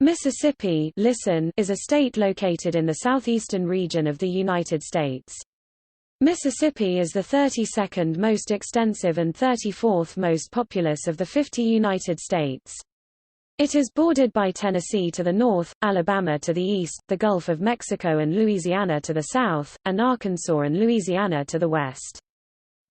Mississippi, listen, is a state located in the southeastern region of the United States. Mississippi is the 32nd most extensive and 34th most populous of the 50 United States. It is bordered by Tennessee to the north, Alabama to the east, the Gulf of Mexico and Louisiana to the south, and Arkansas and Louisiana to the west.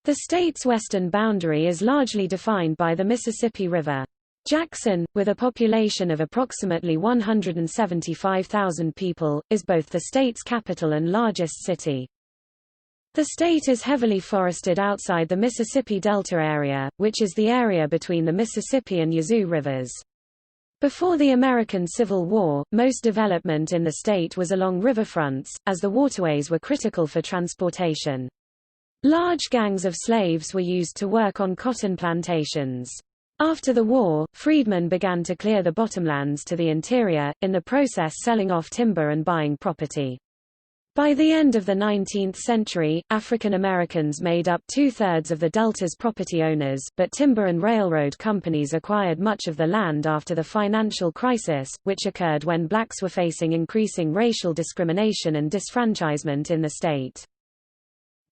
The state's western boundary is largely defined by the Mississippi River. Jackson, with a population of approximately 175,000 people, is both the state's capital and largest city. The state is heavily forested outside the Mississippi Delta area, which is the area between the Mississippi and Yazoo rivers. Before the American Civil War, most development in the state was along riverfronts, as the waterways were critical for transportation. Large gangs of slaves were used to work on cotton plantations. After the war, freedmen began to clear the bottomlands to the interior, in the process selling off timber and buying property. By the end of the 19th century, African Americans made up two-thirds of the Delta's property owners, but timber and railroad companies acquired much of the land after the financial crisis, which occurred when blacks were facing increasing racial discrimination and disfranchisement in the state.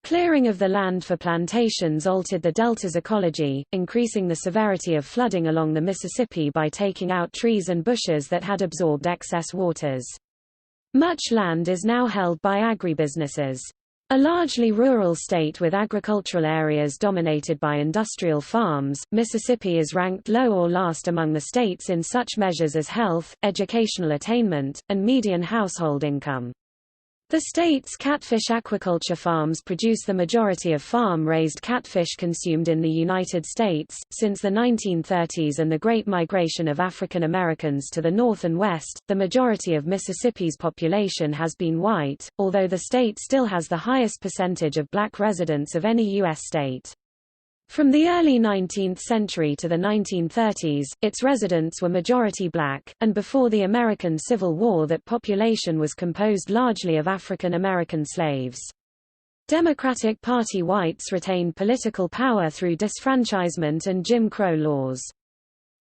Clearing of the land for plantations altered the Delta's ecology, increasing the severity of flooding along the Mississippi by taking out trees and bushes that had absorbed excess waters. Much land is now held by agribusinesses. A largely rural state with agricultural areas dominated by industrial farms, Mississippi is ranked low or last among the states in such measures as health, educational attainment, and median household income. The state's catfish aquaculture farms produce the majority of farm-raised catfish consumed in the United States. Since the 1930s and the Great Migration of African Americans to the north and west, the majority of Mississippi's population has been white, although the state still has the highest percentage of black residents of any U.S. state. From the early 19th century to the 1930s, its residents were majority black, and before the American Civil War that population was composed largely of African American slaves. Democratic Party whites retained political power through disfranchisement and Jim Crow laws.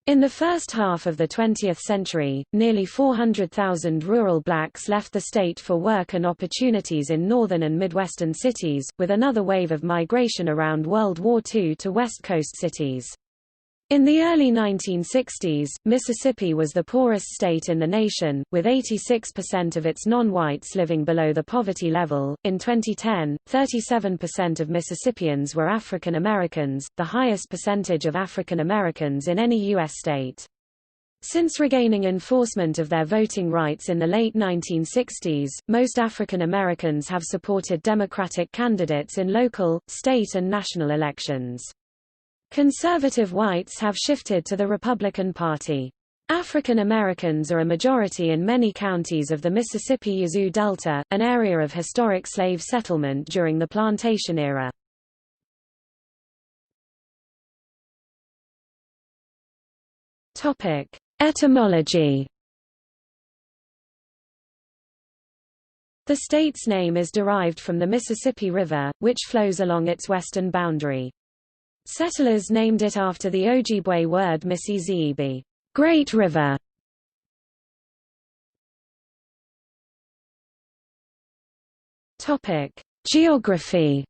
In the first half of the 20th century, nearly 400,000 rural blacks left the state for work and opportunities in northern and midwestern cities, with another wave of migration around World War II to West Coast cities. In the early 1960s, Mississippi was the poorest state in the nation, with 86% of its non-whites living below the poverty level. In 2010, 37% of Mississippians were African Americans, the highest percentage of African Americans in any U.S. state. Since regaining enforcement of their voting rights in the late 1960s, most African Americans have supported Democratic candidates in local, state and national elections. Conservative whites have shifted to the Republican Party. African Americans are a majority in many counties of the Mississippi Yazoo Delta, an area of historic slave settlement during the plantation era. Topic: Etymology. The state's name is derived from the Mississippi River, which flows along its western boundary. Settlers named it after the Ojibwe word Missisibi, Great River. Topic: Geography.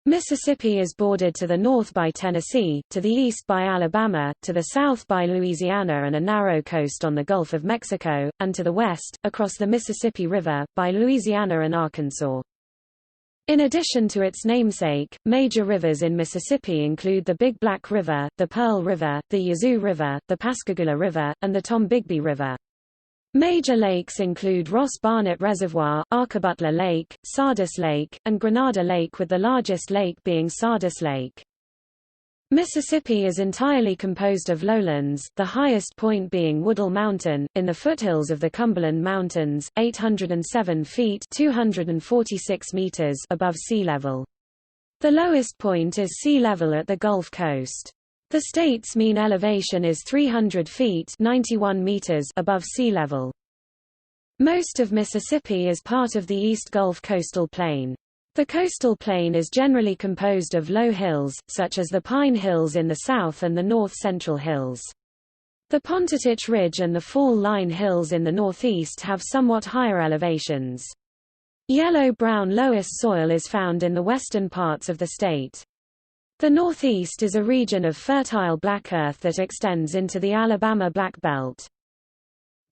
Mississippi is bordered to the north by Tennessee, to the east by Alabama, to the south by Louisiana and a narrow coast on the Gulf of Mexico, and to the west, across the Mississippi River, by Louisiana and Arkansas. In addition to its namesake, major rivers in Mississippi include the Big Black River, the Pearl River, the Yazoo River, the Pascagoula River, and the Tombigbee River. Major lakes include Ross Barnett Reservoir, Arkabutler Lake, Sardis Lake, and Grenada Lake, with the largest lake being Sardis Lake. Mississippi is entirely composed of lowlands, the highest point being Woodall Mountain, in the foothills of the Cumberland Mountains, 807 feet (246 meters) above sea level. The lowest point is sea level at the Gulf Coast. The state's mean elevation is 300 feet (91 meters) above sea level. Most of Mississippi is part of the East Gulf Coastal Plain. The coastal plain is generally composed of low hills, such as the Pine Hills in the south and the North Central Hills. The Pontatich Ridge and the Fall Line Hills in the northeast have somewhat higher elevations. Yellow-brown loess soil is found in the western parts of the state. The northeast is a region of fertile black earth that extends into the Alabama Black Belt.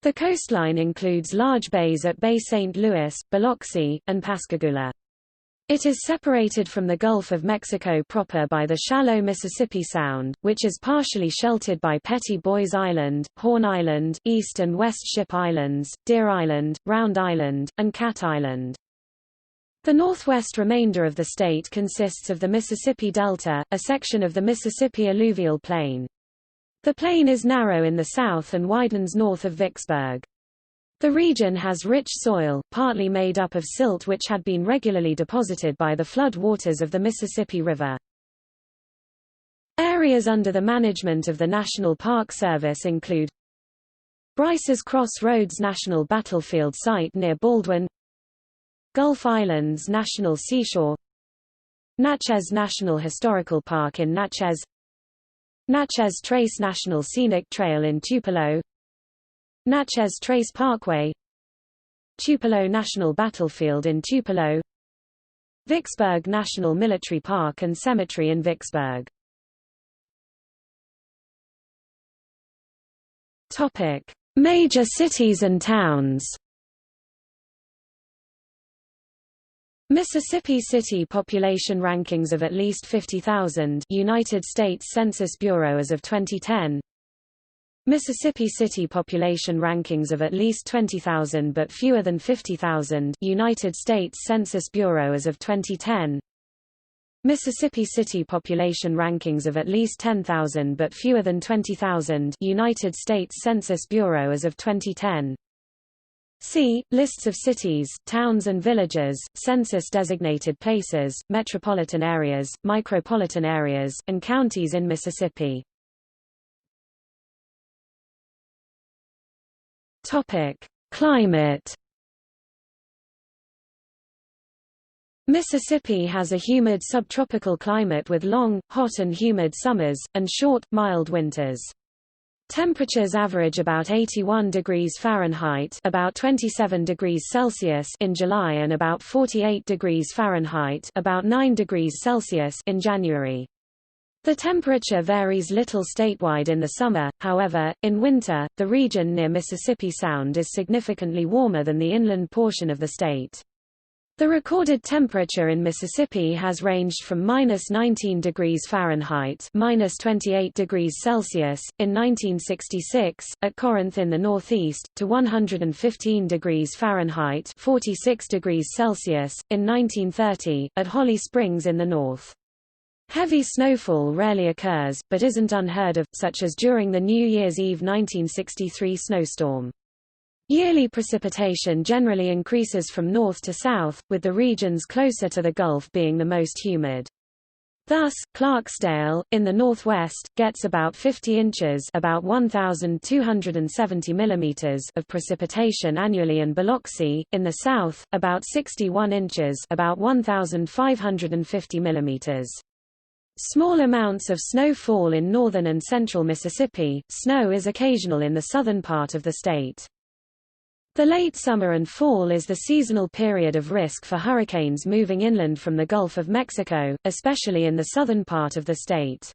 The coastline includes large bays at Bay St. Louis, Biloxi, and Pascagoula. It is separated from the Gulf of Mexico proper by the shallow Mississippi Sound, which is partially sheltered by Petty Boys Island, Horn Island, East and West Ship Islands, Deer Island, Round Island, and Cat Island. The northwest remainder of the state consists of the Mississippi Delta, a section of the Mississippi alluvial plain. The plain is narrow in the south and widens north of Vicksburg. The region has rich soil, partly made up of silt which had been regularly deposited by the flood waters of the Mississippi River. Areas under the management of the National Park Service include Bryce's Cross Roads National Battlefield Site near Baldwin, Gulf Islands National Seashore, Natchez National Historical Park in Natchez, Natchez Trace National Scenic Trail in Tupelo, Natchez Trace Parkway, Tupelo National Battlefield in Tupelo, Vicksburg National Military Park and Cemetery in Vicksburg. Topic: Major cities and towns. Mississippi City population rankings of at least 50,000, United States Census Bureau as of 2010. Mississippi City population rankings of at least 20,000 but fewer than 50,000, United States Census Bureau as of 2010. Mississippi City population rankings of at least 10,000 but fewer than 20,000, United States Census Bureau as of 2010. See, lists of cities, towns and villages, census-designated places, metropolitan areas, micropolitan areas, and counties in Mississippi. Climate. Mississippi has a humid subtropical climate with long, hot and humid summers, and short, mild winters. Temperatures average about 81 degrees Fahrenheit about 27 degrees Celsius in July and about 48 degrees Fahrenheit about 9 degrees Celsius in January. The temperature varies little statewide in the summer, however, in winter, the region near Mississippi Sound is significantly warmer than the inland portion of the state. The recorded temperature in Mississippi has ranged from -19 degrees Fahrenheit (-28 degrees Celsius) in 1966 at Corinth in the northeast to 115 degrees Fahrenheit (46 degrees Celsius) in 1930 at Holly Springs in the north. Heavy snowfall rarely occurs, but isn't unheard of, such as during the New Year's Eve 1963 snowstorm. Yearly precipitation generally increases from north to south, with the regions closer to the Gulf being the most humid. Thus, Clarksdale, in the northwest, gets about 50 inches about 1,270 millimeters of precipitation annually and Biloxi, in the south, about 61 inches about 1,550 millimeters. Small amounts of snow fall in northern and central Mississippi. Snow is occasional in the southern part of the state. The late summer and fall is the seasonal period of risk for hurricanes moving inland from the Gulf of Mexico, especially in the southern part of the state.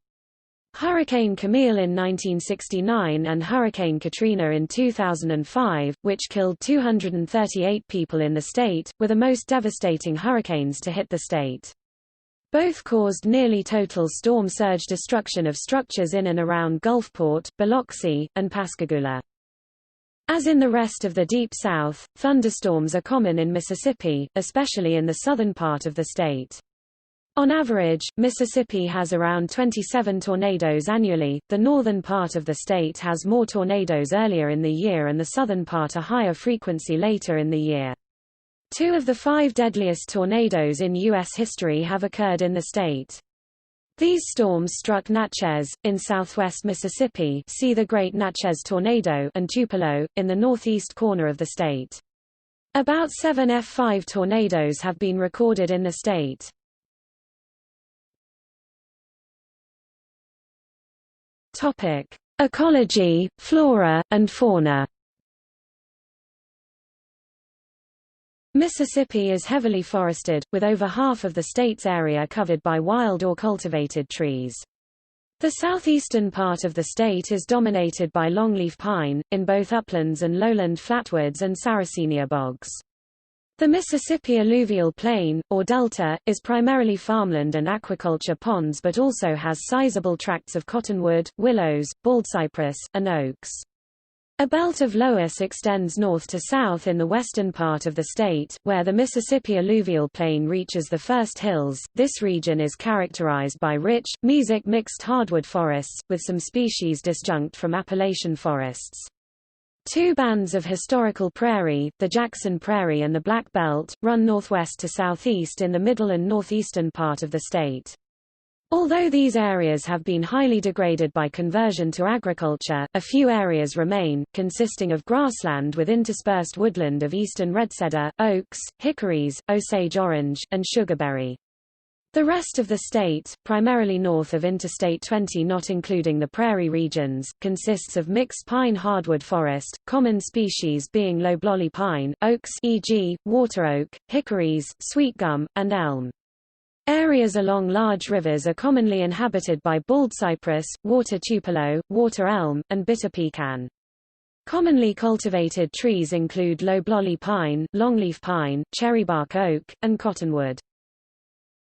Hurricane Camille in 1969 and Hurricane Katrina in 2005, which killed 238 people in the state, were the most devastating hurricanes to hit the state. Both caused nearly total storm surge destruction of structures in and around Gulfport, Biloxi, and Pascagoula. As in the rest of the Deep South, thunderstorms are common in Mississippi, especially in the southern part of the state. On average, Mississippi has around 27 tornadoes annually. The northern part of the state has more tornadoes earlier in the year and the southern part a higher frequency later in the year. 2 of the 5 deadliest tornadoes in U.S. history have occurred in the state. These storms struck Natchez, in southwest Mississippi, see the Great Natchez Tornado, and Tupelo, in the northeast corner of the state. About 7 F5 tornadoes have been recorded in the state. Ecology, flora, and fauna. Mississippi is heavily forested, with over half of the state's area covered by wild or cultivated trees. The southeastern part of the state is dominated by longleaf pine, in both uplands and lowland flatwoods and Sarracenia bogs. The Mississippi alluvial plain, or delta, is primarily farmland and aquaculture ponds but also has sizable tracts of cottonwood, willows, baldcypress, and oaks. A belt of loess extends north to south in the western part of the state, where the Mississippi alluvial plain reaches the first hills. This region is characterized by rich, mesic mixed hardwood forests, with some species disjunct from Appalachian forests. Two bands of historical prairie, the Jackson Prairie and the Black Belt, run northwest to southeast in the middle and northeastern part of the state. Although these areas have been highly degraded by conversion to agriculture, a few areas remain, consisting of grassland with interspersed woodland of eastern redcedar, oaks, hickories, Osage orange, and sugarberry. The rest of the state, primarily north of Interstate 20 not including the prairie regions, consists of mixed pine hardwood forest, common species being loblolly pine, oaks e.g., water oak, hickories, sweetgum, and elm. Areas along large rivers are commonly inhabited by baldcypress, water tupelo, water elm, and bitter pecan. Commonly cultivated trees include loblolly pine, longleaf pine, cherrybark oak, and cottonwood.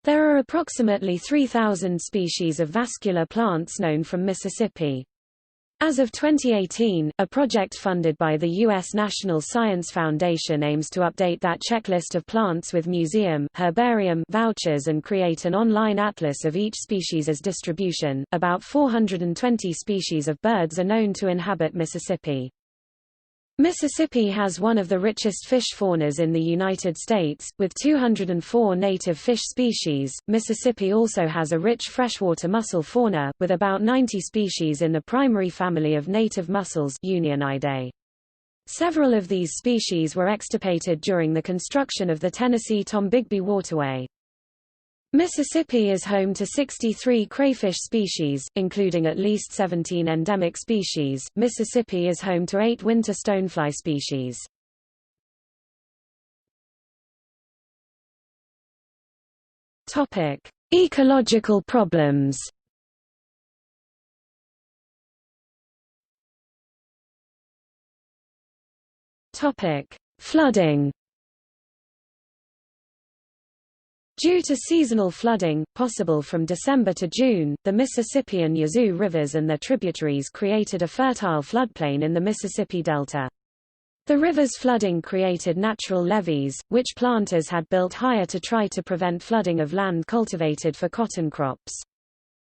There are approximately 3,000 species of vascular plants known from Mississippi. As of 2018, a project funded by the U.S. National Science Foundation aims to update that checklist of plants with museum, herbarium vouchers and create an online atlas of each species' distribution. About 420 species of birds are known to inhabit Mississippi. Mississippi has one of the richest fish faunas in the United States, with 204 native fish species. Mississippi also has a rich freshwater mussel fauna, with about 90 species in the primary family of native mussels Unionidae. Several of these species were extirpated during the construction of the Tennessee-Tombigbee Waterway. Mississippi is home to 63 crayfish species, including at least 17 endemic species. Mississippi is home to 8 winter stonefly species. Topic: Ecological problems. Topic: Flooding. Due to seasonal flooding, possible from December to June, the Mississippi and Yazoo rivers and their tributaries created a fertile floodplain in the Mississippi Delta. The river's flooding created natural levees, which planters had built higher to try to prevent flooding of land cultivated for cotton crops.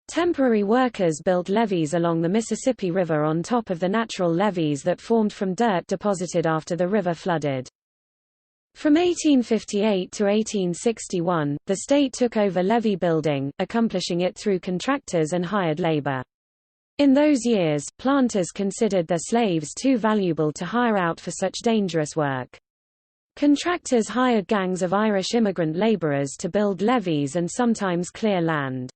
Temporary workers built levees along the Mississippi River on top of the natural levees that formed from dirt deposited after the river flooded. From 1858 to 1861, the state took over levee building, accomplishing it through contractors and hired labor. In those years, planters considered their slaves too valuable to hire out for such dangerous work. Contractors hired gangs of Irish immigrant laborers to build levees and sometimes clear land.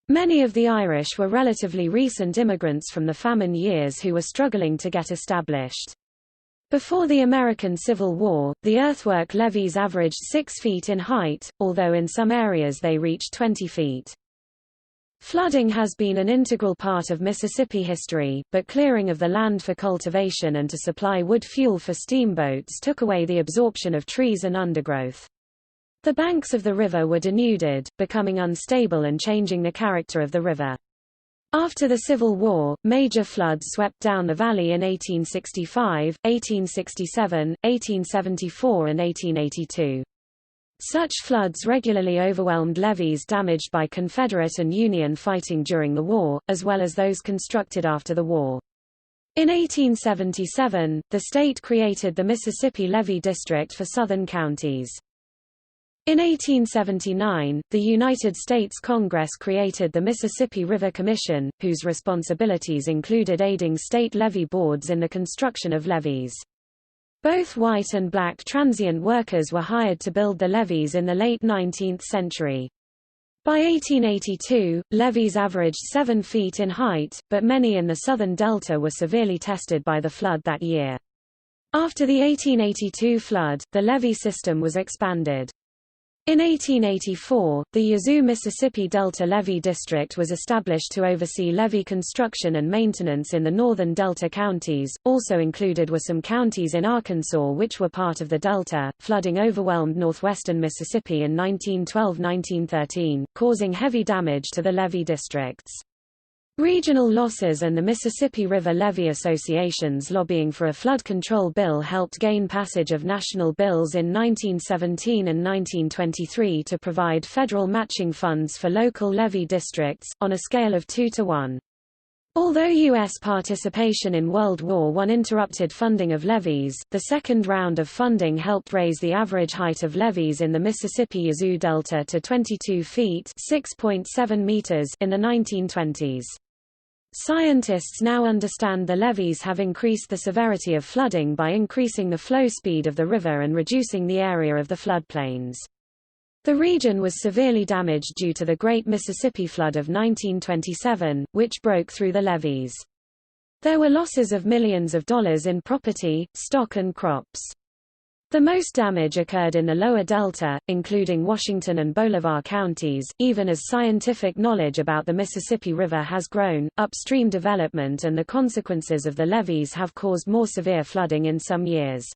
Many of the Irish were relatively recent immigrants from the famine years who were struggling to get established. Before the American Civil War, the earthwork levees averaged 6 feet in height, although in some areas they reached 20 feet. Flooding has been an integral part of Mississippi history, but clearing of the land for cultivation and to supply wood fuel for steamboats took away the absorption of trees and undergrowth. The banks of the river were denuded, becoming unstable and changing the character of the river. After the Civil War, major floods swept down the valley in 1865, 1867, 1874 and 1882. Such floods regularly overwhelmed levees damaged by Confederate and Union fighting during the war, as well as those constructed after the war. In 1877, the state created the Mississippi Levee District for southern counties. In 1879, the United States Congress created the Mississippi River Commission, whose responsibilities included aiding state levee boards in the construction of levees. Both white and black transient workers were hired to build the levees in the late 19th century. By 1882, levees averaged 7 feet in height, but many in the southern delta were severely tested by the flood that year. After the 1882 flood, the levee system was expanded. In 1884, the Yazoo Mississippi Delta Levee District was established to oversee levee construction and maintenance in the northern Delta counties. Also included were some counties in Arkansas which were part of the Delta. Flooding overwhelmed northwestern Mississippi in 1912–1913, causing heavy damage to the levee districts. Regional losses and the Mississippi River Levee Association's lobbying for a flood control bill helped gain passage of national bills in 1917 and 1923 to provide federal matching funds for local levee districts, on a scale of 2 to 1. Although U.S. participation in World War I interrupted funding of levees, the second round of funding helped raise the average height of levees in the Mississippi Yazoo Delta to 22 feet (6.7 meters) in the 1920s. Scientists now understand the levees have increased the severity of flooding by increasing the flow speed of the river and reducing the area of the floodplains. The region was severely damaged due to the Great Mississippi Flood of 1927, which broke through the levees. There were losses of millions of dollars in property, stock and crops. The most damage occurred in the lower delta, including Washington and Bolivar counties. Even as scientific knowledge about the Mississippi River has grown, upstream development and the consequences of the levees have caused more severe flooding in some years.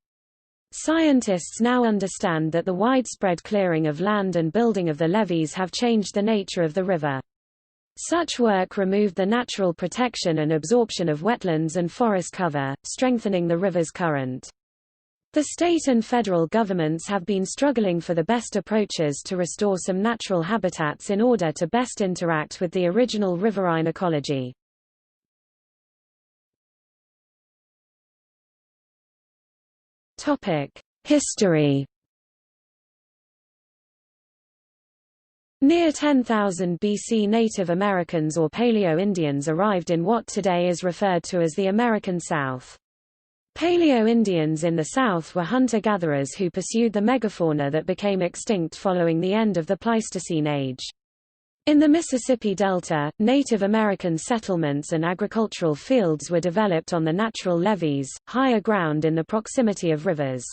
Scientists now understand that the widespread clearing of land and building of the levees have changed the nature of the river. Such work removed the natural protection and absorption of wetlands and forest cover, strengthening the river's current. The state and federal governments have been struggling for the best approaches to restore some natural habitats in order to best interact with the original riverine ecology. History. Near 10,000 BC Native Americans or Paleo-Indians arrived in what today is referred to as the American South. Paleo-Indians in the South were hunter-gatherers who pursued the megafauna that became extinct following the end of the Pleistocene Age. In the Mississippi Delta, Native American settlements and agricultural fields were developed on the natural levees, higher ground in the proximity of rivers.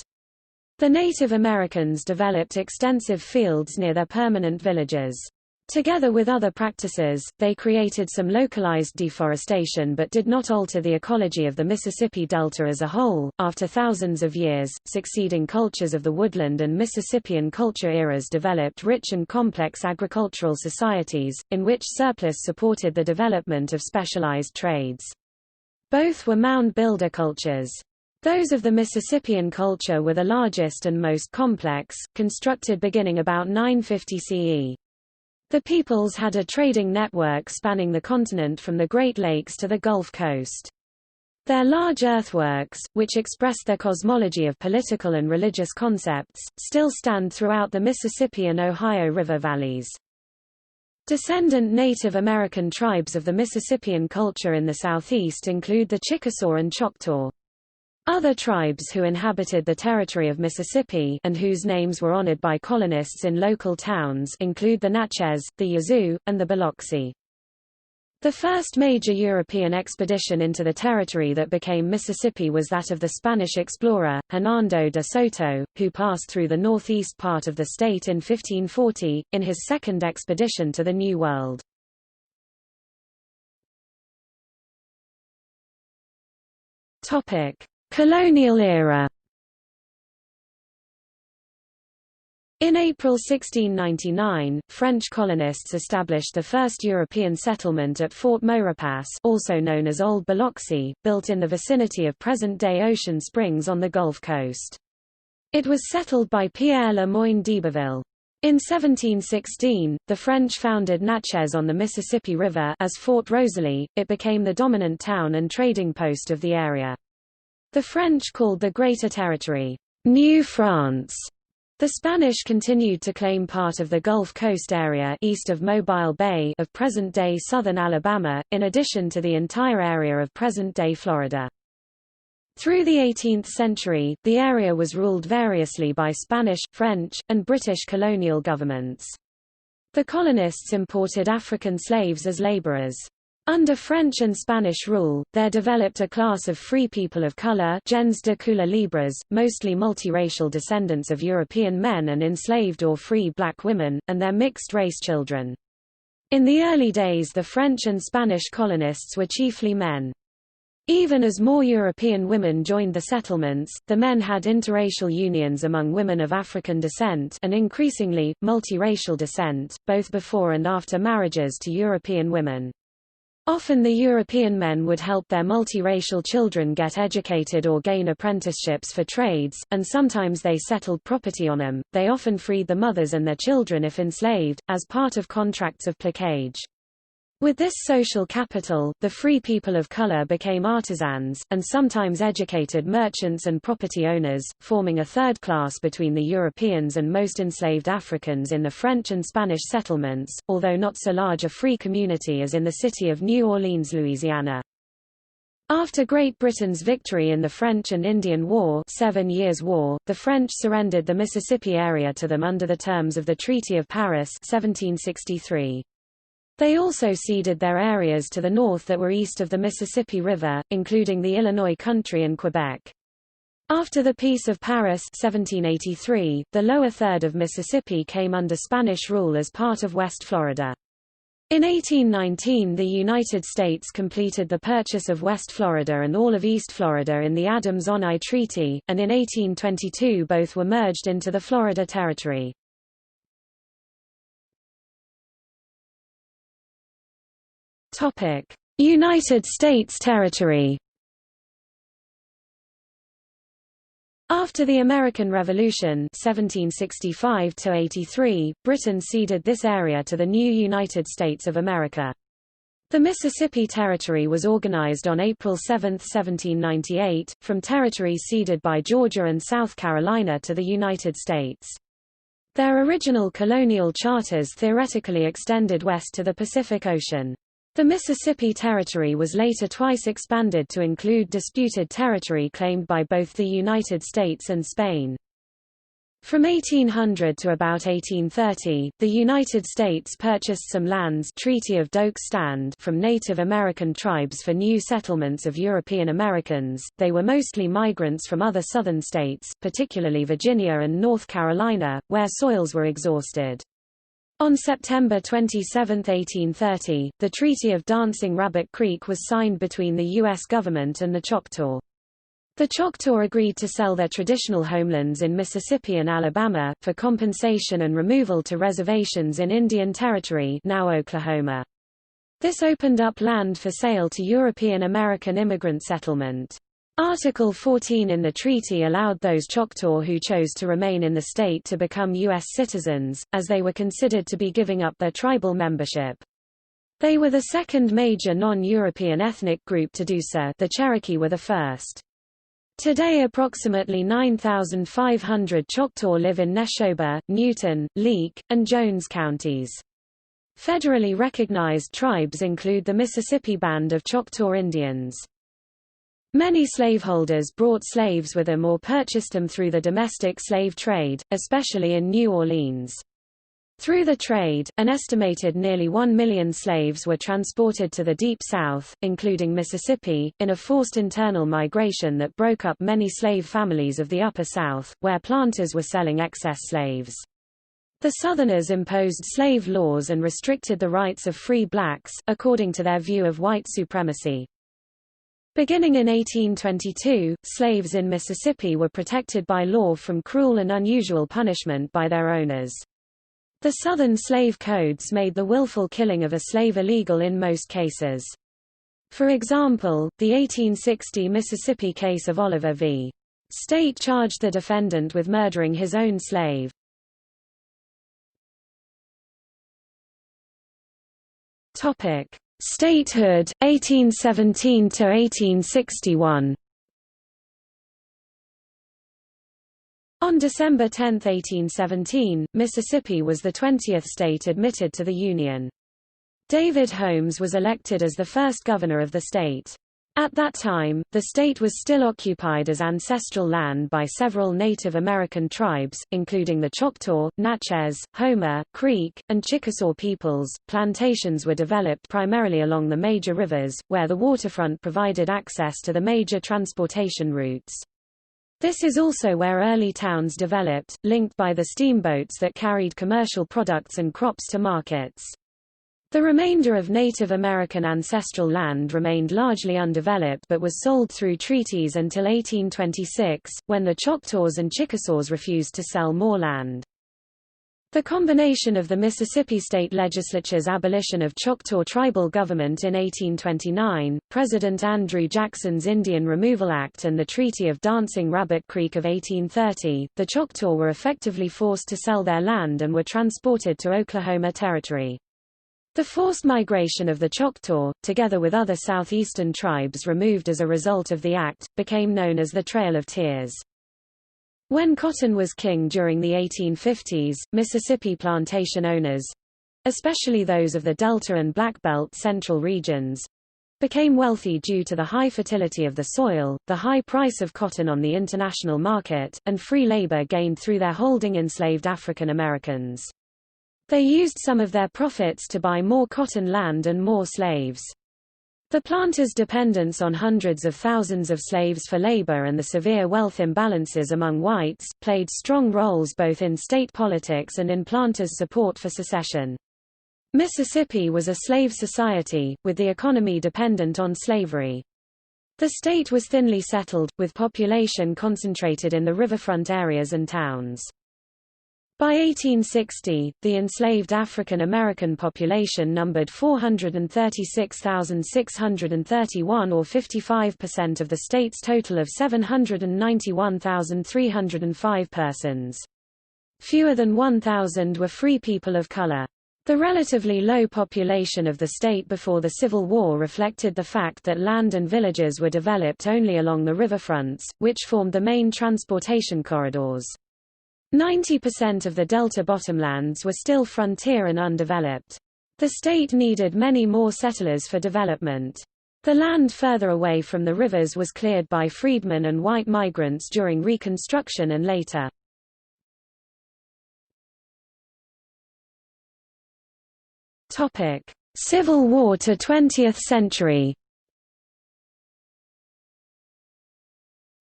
The Native Americans developed extensive fields near their permanent villages. Together with other practices, they created some localized deforestation but did not alter the ecology of the Mississippi Delta as a whole. After thousands of years, succeeding cultures of the woodland and Mississippian culture eras developed rich and complex agricultural societies, in which surplus supported the development of specialized trades. Both were mound builder cultures. Those of the Mississippian culture were the largest and most complex, constructed beginning about 950 CE. The peoples had a trading network spanning the continent from the Great Lakes to the Gulf Coast. Their large earthworks, which expressed their cosmology of political and religious concepts, still stand throughout the Mississippi and Ohio River valleys. Descendant Native American tribes of the Mississippian culture in the southeast include the Chickasaw and Choctaw. Other tribes who inhabited the territory of Mississippi and whose names were honored by colonists in local towns include the Natchez, the Yazoo, and the Biloxi. The first major European expedition into the territory that became Mississippi was that of the Spanish explorer, Hernando de Soto, who passed through the northeast part of the state in 1540, in his second expedition to the New World. Colonial era. In April 1699, French colonists established the first European settlement at Fort Maurepas, also known as Old Biloxi, built in the vicinity of present-day Ocean Springs on the Gulf Coast. It was settled by Pierre Le Moyne d'Iberville. In 1716, the French founded Natchez on the Mississippi River as Fort Rosalie. It became the dominant town and trading post of the area. The French called the Greater Territory New France. The Spanish continued to claim part of the Gulf Coast area east of Mobile Bay of present-day southern Alabama, in addition to the entire area of present-day Florida. Through the 18th century, the area was ruled variously by Spanish, French, and British colonial governments. The colonists imported African slaves as laborers. Under French and Spanish rule, there developed a class of free people of color, gens de couleur libres, mostly multiracial descendants of European men and enslaved or free black women, and their mixed-race children. In the early days, the French and Spanish colonists were chiefly men. Even as more European women joined the settlements, the men had interracial unions among women of African descent and increasingly, multiracial descent, both before and after marriages to European women. Often the European men would help their multiracial children get educated or gain apprenticeships for trades, and sometimes they settled property on them. They often freed the mothers and their children if enslaved, as part of contracts of placage. With this social capital, the free people of color became artisans, and sometimes educated merchants and property owners, forming a third class between the Europeans and most enslaved Africans in the French and Spanish settlements, although not so large a free community as in the city of New Orleans, Louisiana. After Great Britain's victory in the French and Indian War, 7 Years' War, the French surrendered the Mississippi area to them under the terms of the Treaty of Paris 1763. They also ceded their areas to the north that were east of the Mississippi River, including the Illinois country and Quebec. After the Peace of Paris 1783, the lower third of Mississippi came under Spanish rule as part of West Florida. In 1819 the United States completed the purchase of West Florida and all of East Florida in the Adams-Onay Treaty, and in 1822 both were merged into the Florida Territory. United States territory. After the American Revolution 1765–83, Britain ceded this area to the new United States of America. The Mississippi Territory was organized on April 7, 1798, from territories ceded by Georgia and South Carolina to the United States. Their original colonial charters theoretically extended west to the Pacific Ocean. The Mississippi Territory was later twice expanded to include disputed territory claimed by both the United States and Spain. From 1800 to about 1830, the United States purchased some lands Treaty of Doak Stand from Native American tribes for new settlements of European Americans. They were mostly migrants from other southern states, particularly Virginia and North Carolina, where soils were exhausted. On September 27, 1830, the Treaty of Dancing Rabbit Creek was signed between the U.S. government and the Choctaw. The Choctaw agreed to sell their traditional homelands in Mississippi and Alabama, for compensation and removal to reservations in Indian Territory, now Oklahoma. This opened up land for sale to European American immigrant settlement. Article 14 in the treaty allowed those Choctaw who chose to remain in the state to become U.S. citizens, as they were considered to be giving up their tribal membership. They were the second major non-European ethnic group to do so. The Cherokee were the first. Today approximately 9,500 Choctaw live in Neshoba, Newton, Leake, and Jones counties. Federally recognized tribes include the Mississippi Band of Choctaw Indians. Many slaveholders brought slaves with them or purchased them through the domestic slave trade, especially in New Orleans. Through the trade, an estimated nearly 1 million slaves were transported to the Deep South, including Mississippi, in a forced internal migration that broke up many slave families of the Upper South, where planters were selling excess slaves. The Southerners imposed slave laws and restricted the rights of free blacks, according to their view of white supremacy. Beginning in 1822, slaves in Mississippi were protected by law from cruel and unusual punishment by their owners. The Southern slave codes made the willful killing of a slave illegal in most cases. For example, the 1860 Mississippi case of Oliver v. State charged the defendant with murdering his own slave. Statehood, 1817 to 1861. On December 10, 1817, Mississippi was the 20th state admitted to the Union. David Holmes was elected as the first governor of the state. At that time, the state was still occupied as ancestral land by several Native American tribes, including the Choctaw, Natchez, Homer, Creek, and Chickasaw peoples. Plantations were developed primarily along the major rivers, where the waterfront provided access to the major transportation routes. This is also where early towns developed, linked by the steamboats that carried commercial products and crops to markets. The remainder of Native American ancestral land remained largely undeveloped but was sold through treaties until 1826, when the Choctaws and Chickasaws refused to sell more land. The combination of the Mississippi state legislature's abolition of Choctaw tribal government in 1829, President Andrew Jackson's Indian Removal Act and the Treaty of Dancing Rabbit Creek of 1830, the Choctaw were effectively forced to sell their land and were transported to Oklahoma Territory. The forced migration of the Choctaw, together with other southeastern tribes removed as a result of the act, became known as the Trail of Tears. When cotton was king during the 1850s, Mississippi plantation owners—especially those of the Delta and Black Belt central regions—became wealthy due to the high fertility of the soil, the high price of cotton on the international market, and free labor gained through their holding enslaved African Americans. They used some of their profits to buy more cotton land and more slaves. The planters' dependence on hundreds of thousands of slaves for labor and the severe wealth imbalances among whites, played strong roles both in state politics and in planters' support for secession. Mississippi was a slave society, with the economy dependent on slavery. The state was thinly settled, with population concentrated in the riverfront areas and towns. By 1860, the enslaved African American population numbered 436,631 or 55% of the state's total of 791,305 persons. Fewer than 1,000 were free people of color. The relatively low population of the state before the Civil War reflected the fact that land and villages were developed only along the riverfronts, which formed the main transportation corridors. 90% of the Delta bottomlands were still frontier and undeveloped. The state needed many more settlers for development. The land further away from the rivers was cleared by freedmen and white migrants during Reconstruction and later. Civil War to 20th century.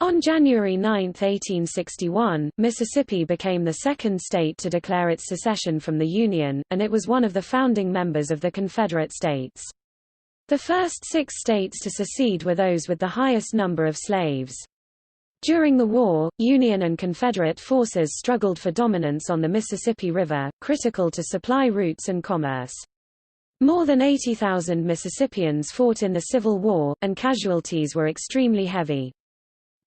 On January 9, 1861, Mississippi became the second state to declare its secession from the Union, and it was one of the founding members of the Confederate States. The first 6 states to secede were those with the highest number of slaves. During the war, Union and Confederate forces struggled for dominance on the Mississippi River, critical to supply routes and commerce. More than 80,000 Mississippians fought in the Civil War, and casualties were extremely heavy.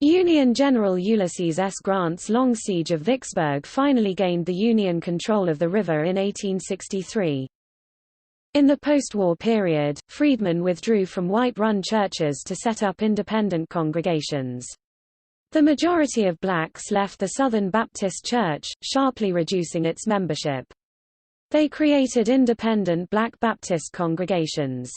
Union General Ulysses S. Grant's long siege of Vicksburg finally gained the Union control of the river in 1863. In the post-war period, freedmen withdrew from white-run churches to set up independent congregations. The majority of blacks left the Southern Baptist Church, sharply reducing its membership. They created independent Black Baptist congregations.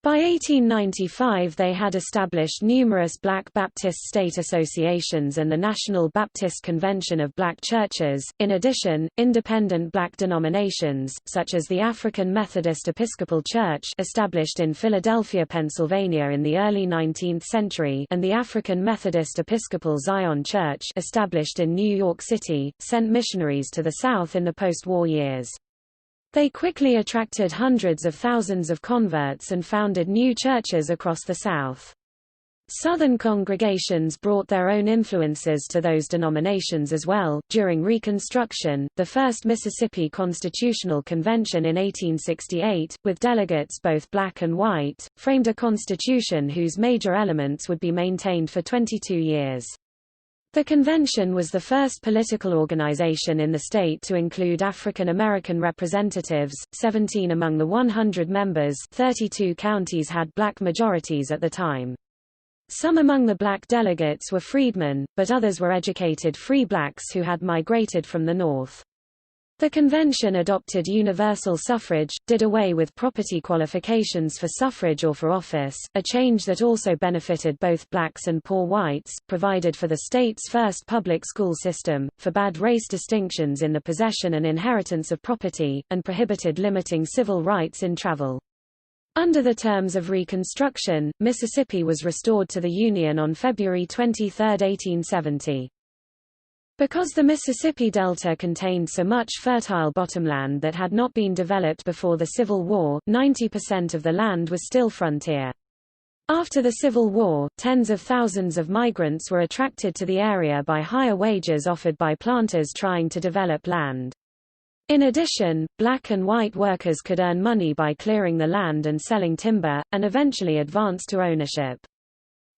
By 1895 they had established numerous Black Baptist state associations and the National Baptist Convention of Black Churches. In addition, independent black denominations, such as the African Methodist Episcopal Church established in Philadelphia, Pennsylvania in the early 19th century, and the African Methodist Episcopal Zion Church established in New York City, sent missionaries to the South in the post-war years. They quickly attracted hundreds of thousands of converts and founded new churches across the South. Southern congregations brought their own influences to those denominations as well. During Reconstruction, the first Mississippi Constitutional Convention in 1868, with delegates both black and white, framed a constitution whose major elements would be maintained for 22 years. The convention was the first political organization in the state to include African American representatives, 17 among the 100 members. 32 counties had black majorities at the time. Some among the black delegates were freedmen, but others were educated free blacks who had migrated from the North. The convention adopted universal suffrage, did away with property qualifications for suffrage or for office, a change that also benefited both blacks and poor whites, provided for the state's first public school system, forbade race distinctions in the possession and inheritance of property, and prohibited limiting civil rights in travel. Under the terms of Reconstruction, Mississippi was restored to the Union on February 23, 1870. Because the Mississippi Delta contained so much fertile bottomland that had not been developed before the Civil War, 90% of the land was still frontier. After the Civil War, tens of thousands of migrants were attracted to the area by higher wages offered by planters trying to develop land. In addition, black and white workers could earn money by clearing the land and selling timber, and eventually advance to ownership.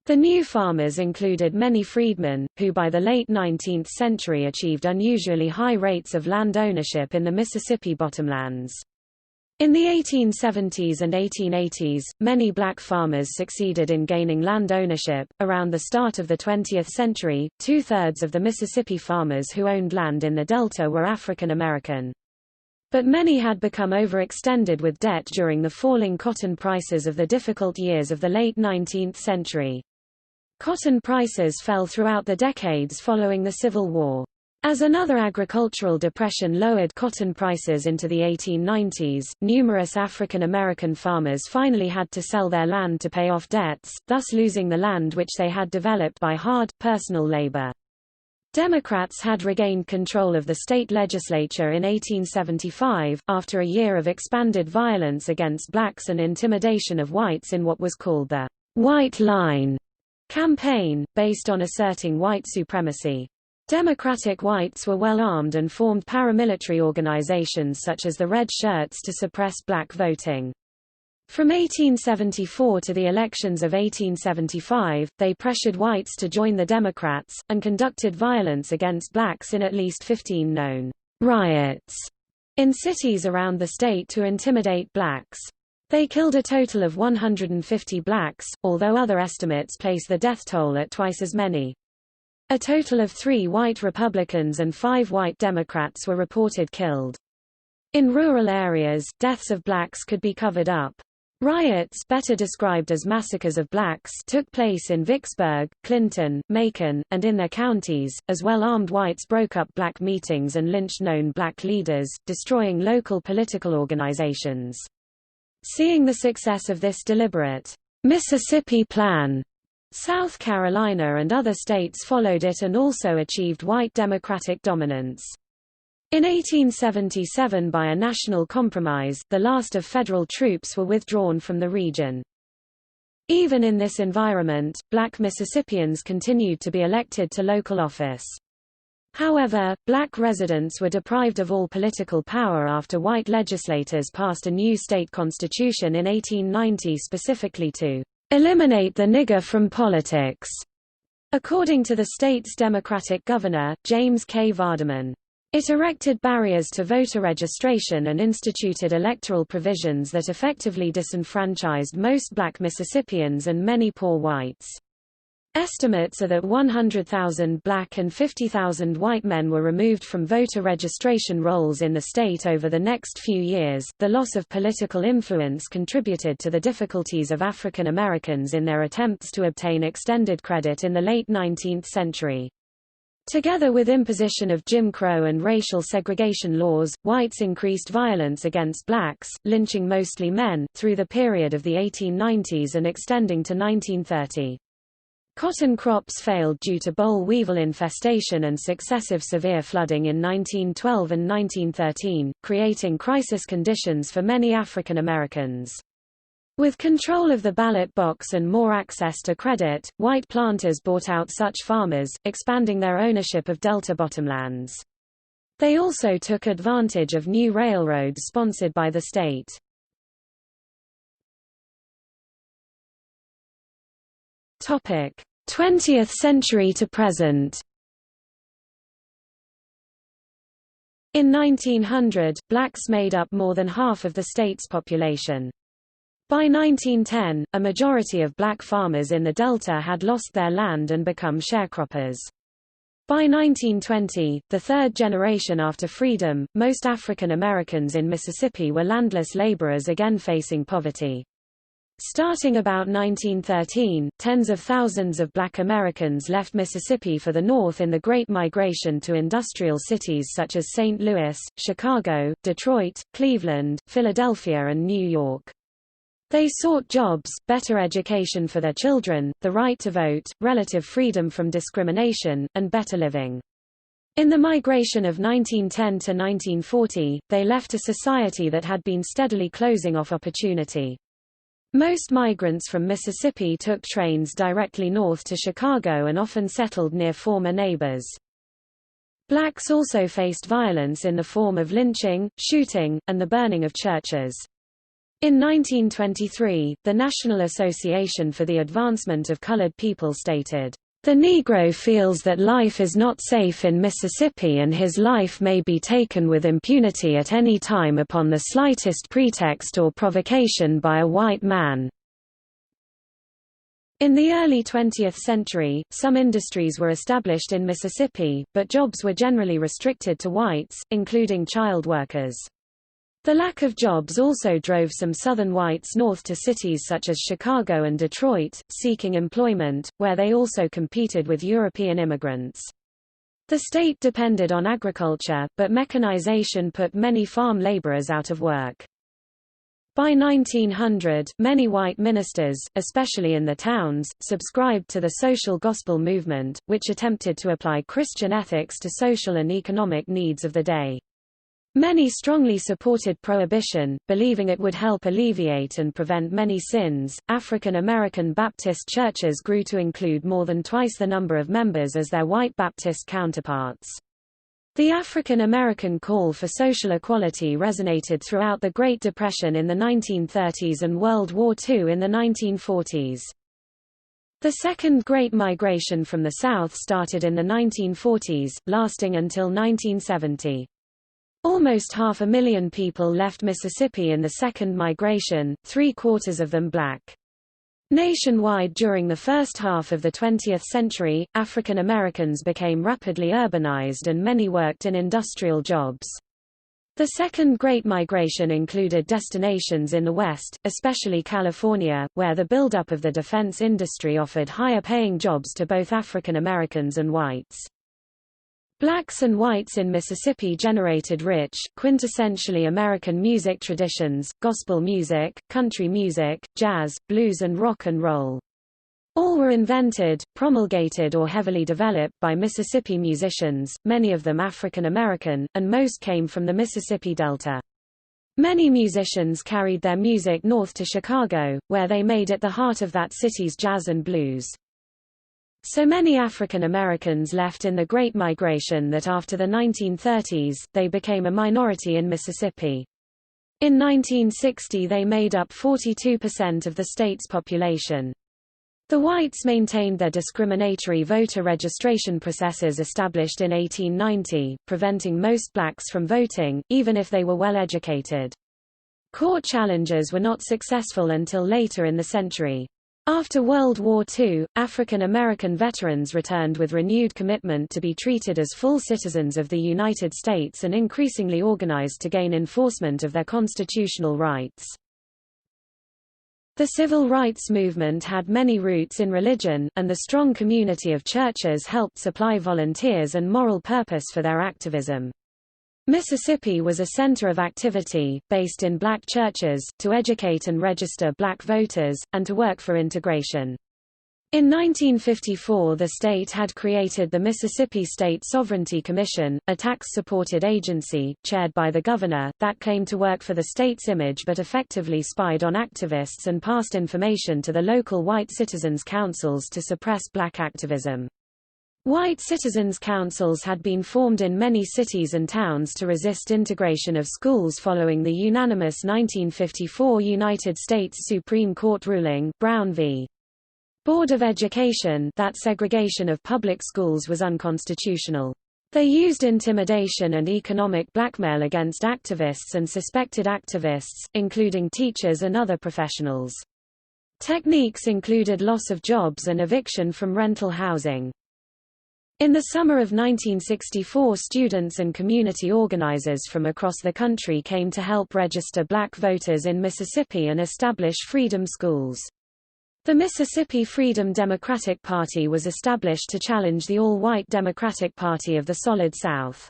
The new farmers included many freedmen, who by the late 19th century achieved unusually high rates of land ownership in the Mississippi bottomlands. In the 1870s and 1880s, many black farmers succeeded in gaining land ownership. Around the start of the 20th century, 2/3 of the Mississippi farmers who owned land in the Delta were African American. But many had become overextended with debt during the falling cotton prices of the difficult years of the late 19th century. Cotton prices fell throughout the decades following the Civil War. As another agricultural depression lowered cotton prices into the 1890s, numerous African American farmers finally had to sell their land to pay off debts, thus losing the land which they had developed by hard, personal labor. Democrats had regained control of the state legislature in 1875, after a year of expanded violence against blacks and intimidation of whites in what was called the White Line campaign, based on asserting white supremacy. Democratic whites were well armed and formed paramilitary organizations such as the Red Shirts to suppress black voting. From 1874 to the elections of 1875, they pressured whites to join the Democrats, and conducted violence against blacks in at least 15 known riots in cities around the state to intimidate blacks. They killed a total of 150 blacks, although other estimates place the death toll at twice as many. A total of 3 white Republicans and 5 white Democrats were reported killed. In rural areas, deaths of blacks could be covered up. Riots, better described as massacres of blacks, took place in Vicksburg, Clinton, Macon, and in their counties, as well armed whites broke up black meetings and lynched known black leaders, destroying local political organizations. Seeing the success of this deliberate Mississippi Plan, South Carolina and other states followed it and also achieved white Democratic dominance. In 1877, by a national compromise, the last of federal troops were withdrawn from the region. Even in this environment, black Mississippians continued to be elected to local office. However, black residents were deprived of all political power after white legislators passed a new state constitution in 1890 specifically to eliminate the nigger from politics, according to the state's Democratic governor, James K. Vardaman. It erected barriers to voter registration and instituted electoral provisions that effectively disenfranchised most black Mississippians and many poor whites. Estimates are that 100,000 black and 50,000 white men were removed from voter registration rolls in the state over the next few years. The loss of political influence contributed to the difficulties of African Americans in their attempts to obtain extended credit in the late 19th century. Together with imposition of Jim Crow and racial segregation laws, whites increased violence against blacks, lynching mostly men, through the period of the 1890s and extending to 1930. Cotton crops failed due to boll weevil infestation and successive severe flooding in 1912 and 1913, creating crisis conditions for many African Americans. With control of the ballot box and more access to credit, white planters bought out such farmers, expanding their ownership of Delta bottomlands. They also took advantage of new railroads sponsored by the state. Topic: 20th century to present. In 1900, blacks made up more than half of the state's population. By 1910, a majority of black farmers in the Delta had lost their land and become sharecroppers. By 1920, the third generation after freedom, most African Americans in Mississippi were landless laborers again facing poverty. Starting about 1913, tens of thousands of Black Americans left Mississippi for the North in the Great Migration to industrial cities such as St. Louis, Chicago, Detroit, Cleveland, Philadelphia and New York. They sought jobs, better education for their children, the right to vote, relative freedom from discrimination, and better living. In the migration of 1910 to 1940, they left a society that had been steadily closing off opportunity. Most migrants from Mississippi took trains directly north to Chicago and often settled near former neighbors. Blacks also faced violence in the form of lynching, shooting, and the burning of churches. In 1923, the National Association for the Advancement of Colored People stated, "The Negro feels that life is not safe in Mississippi and his life may be taken with impunity at any time upon the slightest pretext or provocation by a white man." In the early 20th century, some industries were established in Mississippi, but jobs were generally restricted to whites, including child workers. The lack of jobs also drove some Southern whites north to cities such as Chicago and Detroit, seeking employment, where they also competed with European immigrants. The state depended on agriculture, but mechanization put many farm laborers out of work. By 1900, many white ministers, especially in the towns, subscribed to the social gospel movement, which attempted to apply Christian ethics to social and economic needs of the day. Many strongly supported prohibition, believing it would help alleviate and prevent many sins. African American Baptist churches grew to include more than twice the number of members as their white Baptist counterparts. The African American call for social equality resonated throughout the Great Depression in the 1930s and World War II in the 1940s. The Second Great Migration from the South started in the 1940s, lasting until 1970. Almost 500,000 people left Mississippi in the Second Migration, 3/4 of them black. Nationwide during the first half of the 20th century, African Americans became rapidly urbanized and many worked in industrial jobs. The Second Great Migration included destinations in the West, especially California, where the buildup of the defense industry offered higher-paying jobs to both African Americans and whites. Blacks and whites in Mississippi generated rich, quintessentially American music traditions, gospel music, country music, jazz, blues and rock and roll. All were invented, promulgated or heavily developed by Mississippi musicians, many of them African American, and most came from the Mississippi Delta. Many musicians carried their music north to Chicago, where they made it the heart of that city's jazz and blues. So many African Americans left in the Great Migration that after the 1930s, they became a minority in Mississippi. In 1960 they made up 42% of the state's population. The whites maintained their discriminatory voter registration processes established in 1890, preventing most blacks from voting, even if they were well educated. Court challenges were not successful until later in the century. After World War II, African American veterans returned with renewed commitment to be treated as full citizens of the United States and increasingly organized to gain enforcement of their constitutional rights. The civil rights movement had many roots in religion, and the strong community of churches helped supply volunteers and moral purpose for their activism. Mississippi was a center of activity, based in black churches, to educate and register black voters, and to work for integration. In 1954 the state had created the Mississippi State Sovereignty Commission, a tax-supported agency, chaired by the governor, that claimed to work for the state's image but effectively spied on activists and passed information to the local white citizens' councils to suppress black activism. White citizens' councils had been formed in many cities and towns to resist integration of schools following the unanimous 1954 United States Supreme Court ruling, Brown v. Board of Education, that segregation of public schools was unconstitutional. They used intimidation and economic blackmail against activists and suspected activists, including teachers and other professionals. Techniques included loss of jobs and eviction from rental housing. In the summer of 1964, students and community organizers from across the country came to help register black voters in Mississippi and establish freedom schools. The Mississippi Freedom Democratic Party was established to challenge the all-white Democratic Party of the Solid South.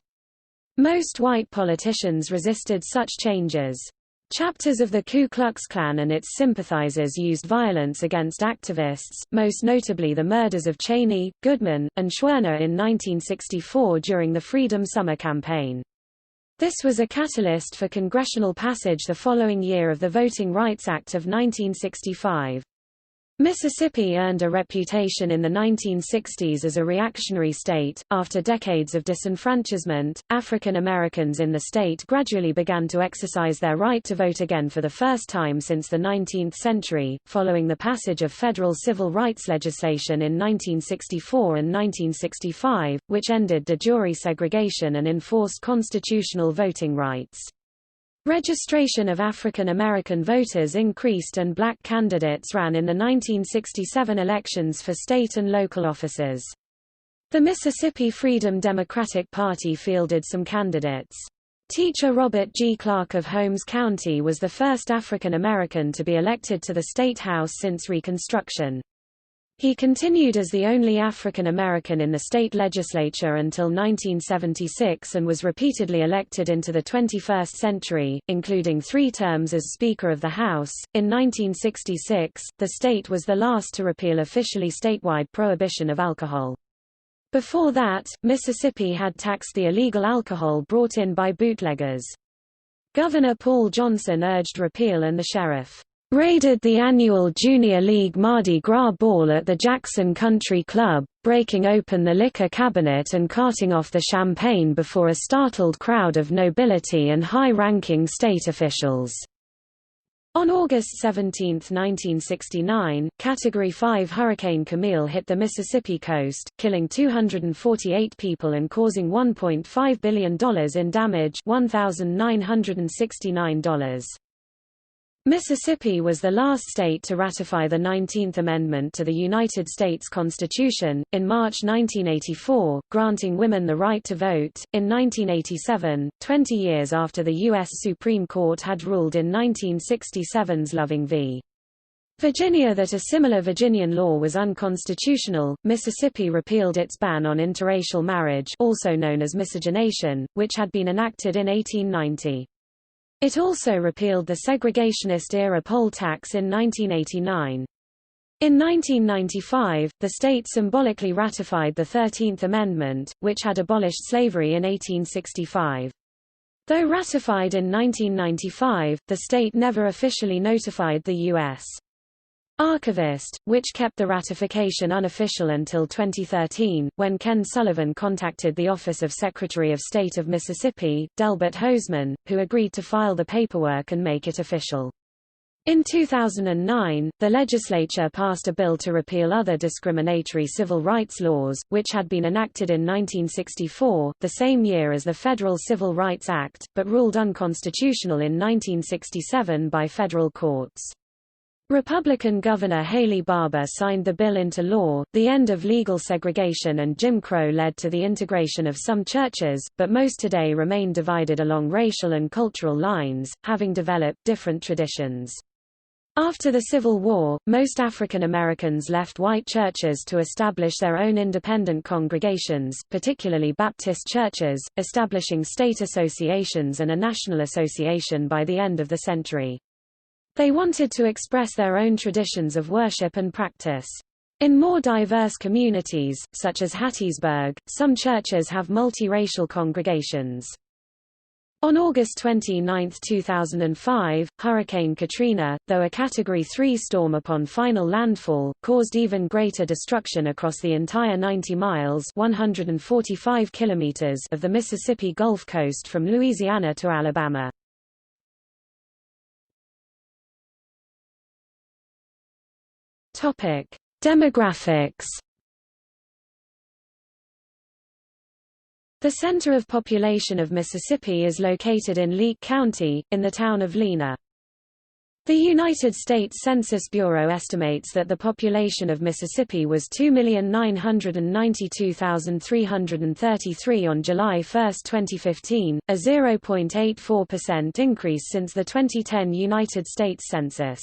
Most white politicians resisted such changes. Chapters of the Ku Klux Klan and its sympathizers used violence against activists, most notably the murders of Cheney, Goodman, and Schwerner in 1964 during the Freedom Summer Campaign. This was a catalyst for congressional passage the following year of the Voting Rights Act of 1965. Mississippi earned a reputation in the 1960s as a reactionary state. After decades of disenfranchisement, African Americans in the state gradually began to exercise their right to vote again for the first time since the 19th century, following the passage of federal civil rights legislation in 1964 and 1965, which ended de jure segregation and enforced constitutional voting rights. Registration of African American voters increased and black candidates ran in the 1967 elections for state and local offices. The Mississippi Freedom Democratic Party fielded some candidates. Teacher Robert G. Clark of Holmes County was the first African American to be elected to the state house since Reconstruction. He continued as the only African American in the state legislature until 1976 and was repeatedly elected into the 21st century, including 3 terms as Speaker of the House. In 1966, the state was the last to repeal officially statewide prohibition of alcohol. Before that, Mississippi had taxed the illegal alcohol brought in by bootleggers. Governor Paul Johnson urged repeal and the sheriff raided the annual Junior League Mardi Gras ball at the Jackson Country Club, breaking open the liquor cabinet and carting off the champagne before a startled crowd of nobility and high-ranking state officials. On August 17, 1969, Category 5 Hurricane Camille hit the Mississippi coast, killing 248 people and causing $1.5 billion in damage, $1,969. Mississippi was the last state to ratify the 19th Amendment to the United States Constitution, in March 1984, granting women the right to vote. In 1987, 20 years after the U.S. Supreme Court had ruled in 1967's Loving v. Virginia that a similar Virginian law was unconstitutional, Mississippi repealed its ban on interracial marriage, also known as miscegenation, which had been enacted in 1890. It also repealed the segregationist-era poll tax in 1989. In 1995, the state symbolically ratified the 13th Amendment, which had abolished slavery in 1865. Though ratified in 1995, the state never officially notified the U.S. Archivist, which kept the ratification unofficial until 2013, when Ken Sullivan contacted the Office of Secretary of State of Mississippi, Delbert Hosemann, who agreed to file the paperwork and make it official. In 2009, the legislature passed a bill to repeal other discriminatory civil rights laws, which had been enacted in 1964, the same year as the Federal Civil Rights Act, but ruled unconstitutional in 1967 by federal courts. Republican Governor Haley Barbour signed the bill into law. The end of legal segregation and Jim Crow led to the integration of some churches, but most today remain divided along racial and cultural lines, having developed different traditions. After the Civil War, most African Americans left white churches to establish their own independent congregations, particularly Baptist churches, establishing state associations and a national association by the end of the century. They wanted to express their own traditions of worship and practice. In more diverse communities, such as Hattiesburg, some churches have multiracial congregations. On August 29, 2005, Hurricane Katrina, though a Category 3 storm upon final landfall, caused even greater destruction across the entire 90 miles (145 kilometers) of the Mississippi Gulf Coast from Louisiana to Alabama. Demographics. The center of population of Mississippi is located in Leake County, in the town of Lena. The United States Census Bureau estimates that the population of Mississippi was 2,992,333 on July 1, 2015, a 0.84% increase since the 2010 United States Census.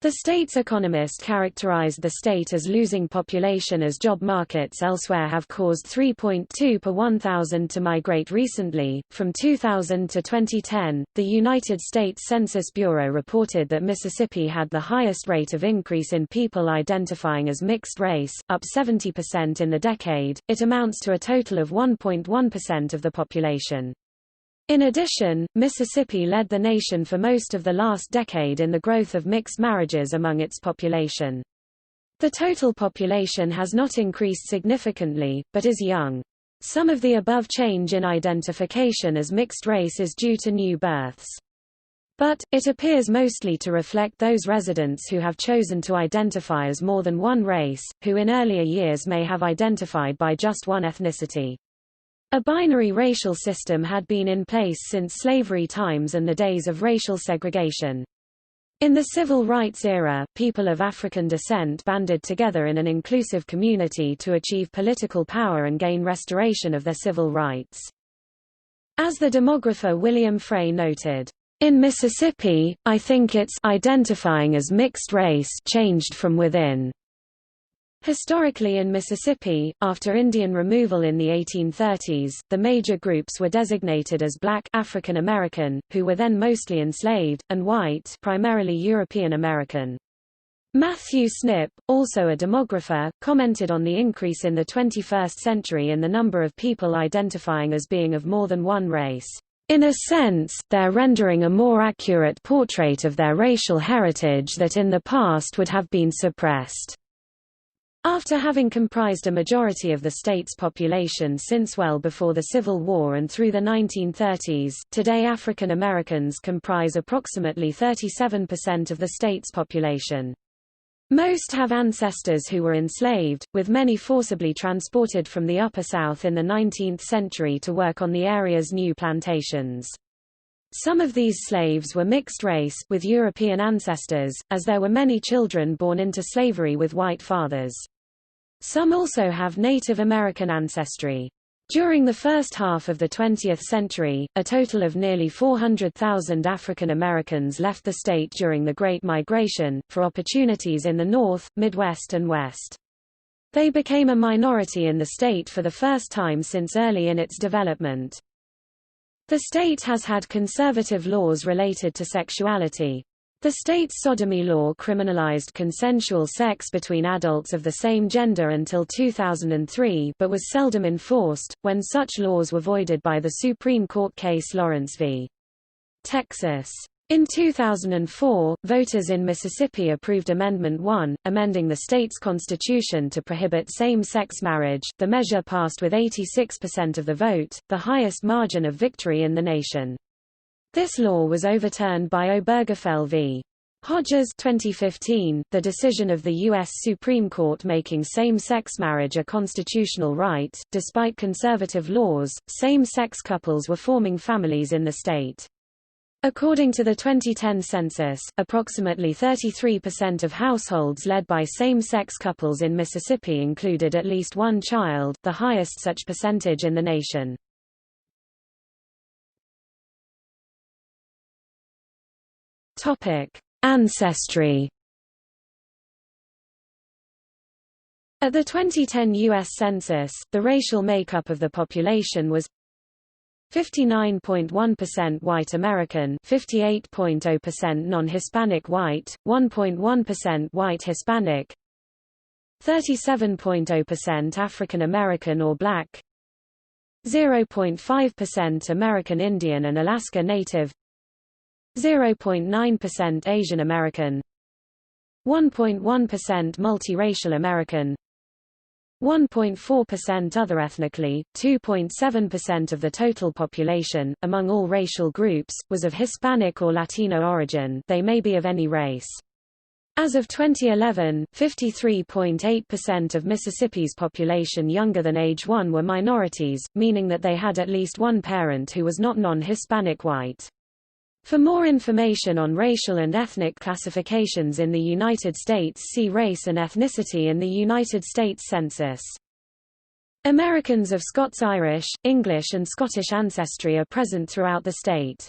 The state's economist characterized the state as losing population as job markets elsewhere have caused 3.2 per 1,000 to migrate recently. From 2000 to 2010, the United States Census Bureau reported that Mississippi had the highest rate of increase in people identifying as mixed race, up 70% in the decade. It amounts to a total of 1.1% of the population. In addition, Mississippi led the nation for most of the last decade in the growth of mixed marriages among its population. The total population has not increased significantly, but is young. Some of the above change in identification as mixed race is due to new births. But, it appears mostly to reflect those residents who have chosen to identify as more than one race, who in earlier years may have identified by just one ethnicity. A binary racial system had been in place since slavery times and the days of racial segregation. In the civil rights era, people of African descent banded together in an inclusive community to achieve political power and gain restoration of their civil rights. As the demographer William Frey noted, "In Mississippi, I think its identifying as mixed race changed from within." Historically in Mississippi, after Indian removal in the 1830s, the major groups were designated as black African American, who were then mostly enslaved, and white primarily European American. Matthew Snip, also a demographer, commented on the increase in the 21st century in the number of people identifying as being of more than one race. In a sense, they're rendering a more accurate portrait of their racial heritage that in the past would have been suppressed. After having comprised a majority of the state's population since well before the Civil War and through the 1930s, today African Americans comprise approximately 37% of the state's population. Most have ancestors who were enslaved, with many forcibly transported from the Upper South in the 19th century to work on the area's new plantations. Some of these slaves were mixed race, with European ancestors, as there were many children born into slavery with white fathers. Some also have Native American ancestry. During the first half of the 20th century, a total of nearly 400,000 African Americans left the state during the Great Migration, for opportunities in the North, Midwest and West. They became a minority in the state for the first time since early in its development. The state has had conservative laws related to sexuality. The state's sodomy law criminalized consensual sex between adults of the same gender until 2003 but was seldom enforced, when such laws were voided by the Supreme Court case Lawrence v. Texas. In 2004, voters in Mississippi approved Amendment 1, amending the state's constitution to prohibit same-sex marriage. The measure passed with 86% of the vote, the highest margin of victory in the nation. This law was overturned by Obergefell v. Hodges 2015, the decision of the U.S. Supreme Court making same-sex marriage a constitutional right. Despite conservative laws, same-sex couples were forming families in the state. According to the 2010 census, approximately 33% of households led by same-sex couples in Mississippi included at least one child, the highest such percentage in the nation. Ancestry. At the 2010 U.S. Census, the racial makeup of the population was 59.1% white American, 58.0% non-Hispanic white, 1.1% white Hispanic, 37.0% African American or Black, 0.5% American Indian and Alaska Native, 0.9% Asian American, 1.1% multiracial American, 1.4% other ethnically, 2.7% of the total population, among all racial groups, was of Hispanic or Latino origin. They may be of any race. As of 2011, 53.8% of Mississippi's population younger than age 1 were minorities, meaning that they had at least one parent who was not non-Hispanic white. For more information on racial and ethnic classifications in the United States, see Race and ethnicity in the United States Census. Americans of Scots-Irish, English and Scottish ancestry are present throughout the state.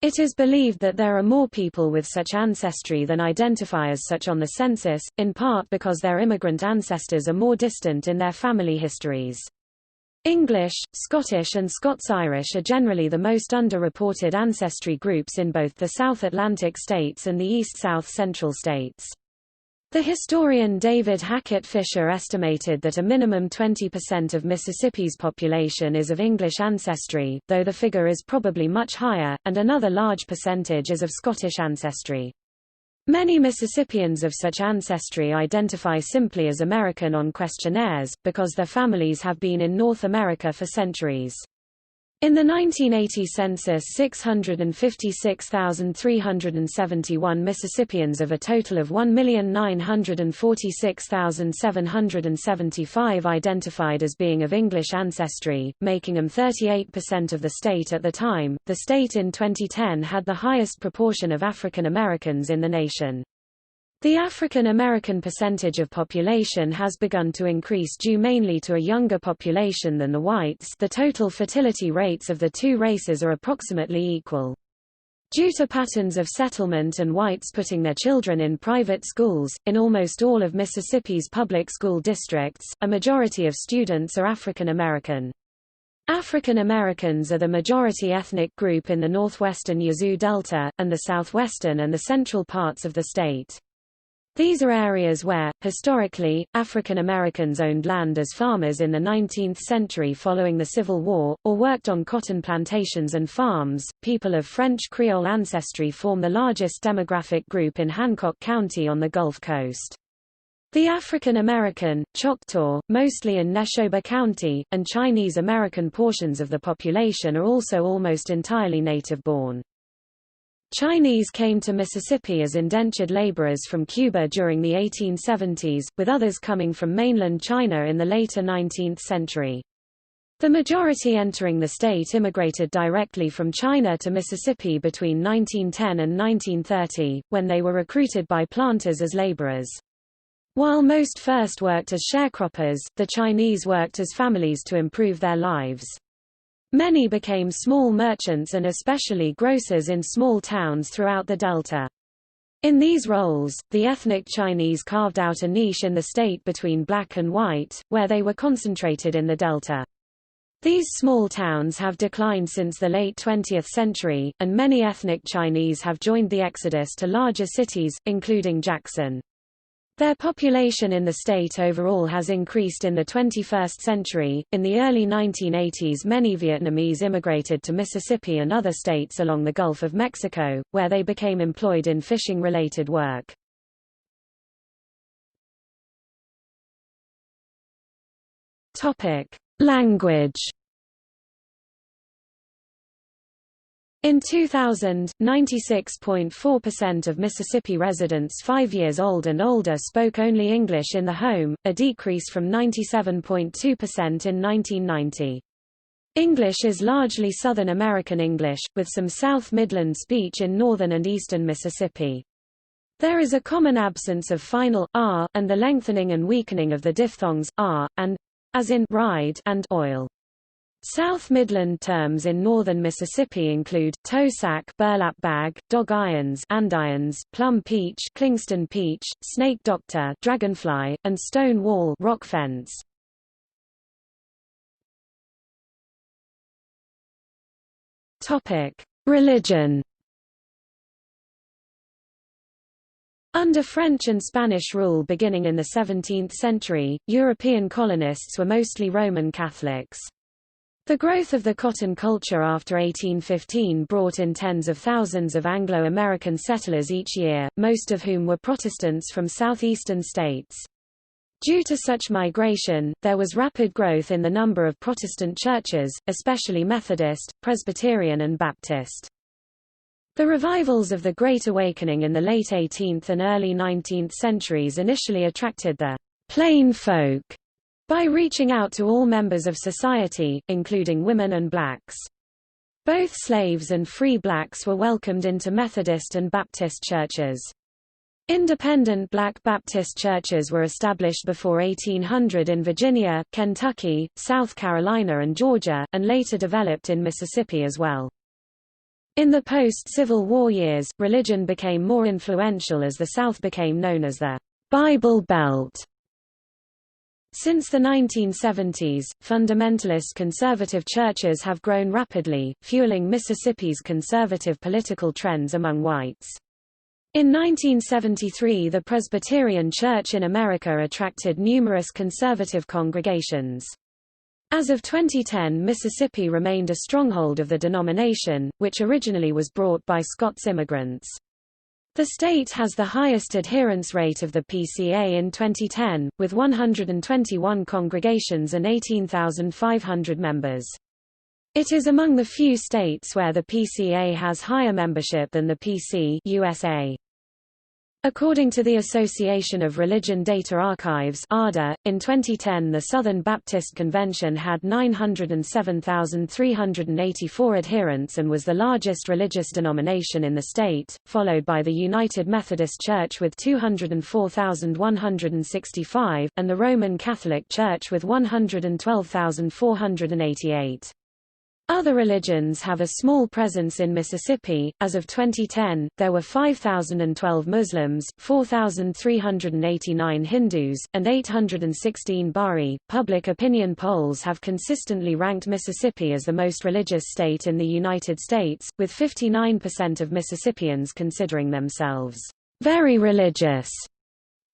It is believed that there are more people with such ancestry than identify as such on the census, in part because their immigrant ancestors are more distant in their family histories. English, Scottish and Scots-Irish are generally the most underreported ancestry groups in both the South Atlantic states and the East-South Central states. The historian David Hackett Fisher estimated that a minimum 20% of Mississippi's population is of English ancestry, though the figure is probably much higher, and another large percentage is of Scottish ancestry. Many Mississippians of such ancestry identify simply as American on questionnaires, because their families have been in North America for centuries. In the 1980 census, 656,371 Mississippians of a total of 1,946,775 identified as being of English ancestry, making them 38% of the state at the time. The state in 2010 had the highest proportion of African Americans in the nation. The African American percentage of population has begun to increase due mainly to a younger population than the whites. The total fertility rates of the two races are approximately equal. Due to patterns of settlement and whites putting their children in private schools, in almost all of Mississippi's public school districts, a majority of students are African American. African Americans are the majority ethnic group in the northwestern Yazoo Delta, and the southwestern and the central parts of the state. These are areas where, historically, African Americans owned land as farmers in the 19th century following the Civil War, or worked on cotton plantations and farms. People of French Creole ancestry form the largest demographic group in Hancock County on the Gulf Coast. The African American, Choctaw, mostly in Neshoba County, and Chinese American portions of the population are also almost entirely native-born. Chinese came to Mississippi as indentured laborers from Cuba during the 1870s, with others coming from mainland China in the later 19th century. The majority entering the state immigrated directly from China to Mississippi between 1910 and 1930, when they were recruited by planters as laborers. While most first worked as sharecroppers, the Chinese worked as families to improve their lives. Many became small merchants and especially grocers in small towns throughout the Delta. In these roles, the ethnic Chinese carved out a niche in the state between black and white, where they were concentrated in the Delta. These small towns have declined since the late 20th century, and many ethnic Chinese have joined the exodus to larger cities, including Jackson. Their population in the state overall has increased in the 21st century. In the early 1980s, many Vietnamese immigrated to Mississippi and other states along the Gulf of Mexico, where they became employed in fishing-related work. Topic: Language. In 2000, 96.4% of Mississippi residents 5 years old and older spoke only English in the home, a decrease from 97.2% in 1990. English is largely Southern American English, with some South Midland speech in northern and eastern Mississippi. There is a common absence of final r, and the lengthening and weakening of the diphthongs r, and, as in ride and oil. South Midland terms in northern Mississippi include toe sack, burlap bag, dog irons, andirons, plum peach, Kingston peach, snake doctor, dragonfly, and stone wall, rock fence. Topic: Religion. Under French and Spanish rule beginning in the 17th century, European colonists were mostly Roman Catholics. The growth of the cotton culture after 1815 brought in tens of thousands of Anglo-American settlers each year, most of whom were Protestants from southeastern states. Due to such migration, there was rapid growth in the number of Protestant churches, especially Methodist, Presbyterian and Baptist. The revivals of the Great Awakening in the late 18th and early 19th centuries initially attracted the plain folk by reaching out to all members of society, including women and blacks. Both slaves and free blacks were welcomed into Methodist and Baptist churches. Independent black Baptist churches were established before 1800 in Virginia, Kentucky, South Carolina and Georgia, and later developed in Mississippi as well. In the post-Civil War years, religion became more influential as the South became known as the Bible Belt. Since the 1970s, fundamentalist conservative churches have grown rapidly, fueling Mississippi's conservative political trends among whites. In 1973, the Presbyterian Church in America attracted numerous conservative congregations. As of 2010, Mississippi remained a stronghold of the denomination, which originally was brought by Scots immigrants. The state has the highest adherence rate of the PCA in 2010, with 121 congregations and 18,500 members. It is among the few states where the PCA has higher membership than the PC USA. According to the Association of Religion Data Archives (ARDA), in 2010 the Southern Baptist Convention had 907,384 adherents and was the largest religious denomination in the state, followed by the United Methodist Church with 204,165, and the Roman Catholic Church with 112,488. Other religions have a small presence in Mississippi. As of 2010, there were 5,012 Muslims, 4,389 Hindus, and 816 Bahai. Public opinion polls have consistently ranked Mississippi as the most religious state in the United States, with 59% of Mississippians considering themselves very religious.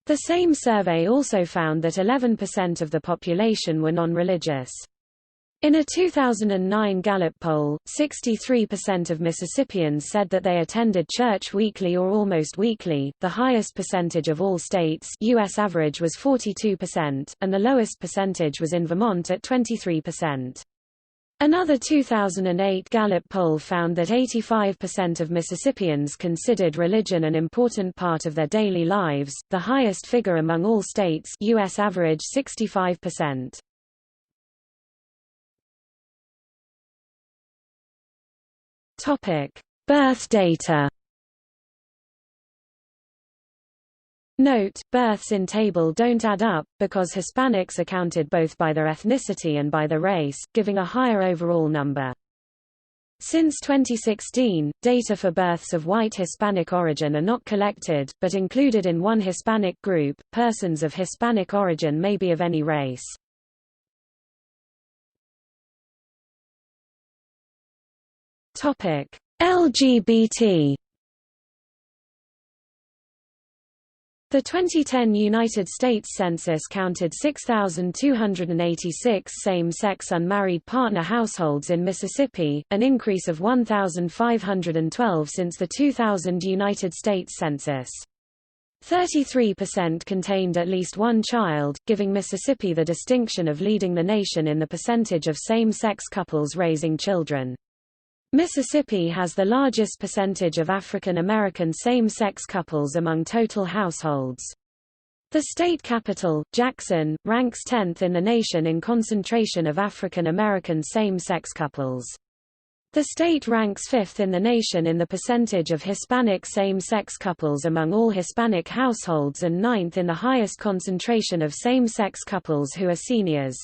The same survey also found that 11% of the population were non-religious. In a 2009 Gallup poll, 63% of Mississippians said that they attended church weekly or almost weekly, the highest percentage of all states. U.S. average was 42%, and the lowest percentage was in Vermont at 23%. Another 2008 Gallup poll found that 85% of Mississippians considered religion an important part of their daily lives, the highest figure among all states. U.S. average 65%. Birth data. Note, births in table don't add up, because Hispanics are counted both by their ethnicity and by their race, giving a higher overall number. Since 2016, data for births of white Hispanic origin are not collected, but included in one Hispanic group. Persons of Hispanic origin may be of any race. LGBT. The 2010 United States Census counted 6,286 same-sex unmarried partner households in Mississippi, an increase of 1,512 since the 2000 United States Census. 33% contained at least one child, giving Mississippi the distinction of leading the nation in the percentage of same-sex couples raising children. Mississippi has the largest percentage of African American same-sex couples among total households. The state capital, Jackson, ranks 10th in the nation in concentration of African American same-sex couples. The state ranks 5th in the nation in the percentage of Hispanic same-sex couples among all Hispanic households and 9th in the highest concentration of same-sex couples who are seniors.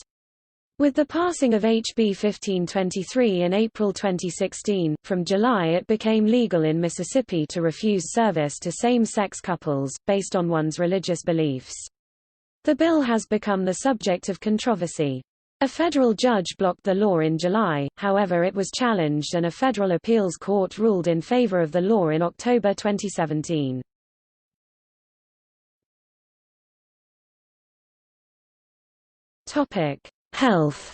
With the passing of HB 1523 in April 2016, from July it became legal in Mississippi to refuse service to same-sex couples, based on one's religious beliefs. The bill has become the subject of controversy. A federal judge blocked the law in July, however it was challenged and a federal appeals court ruled in favor of the law in October 2017. Health.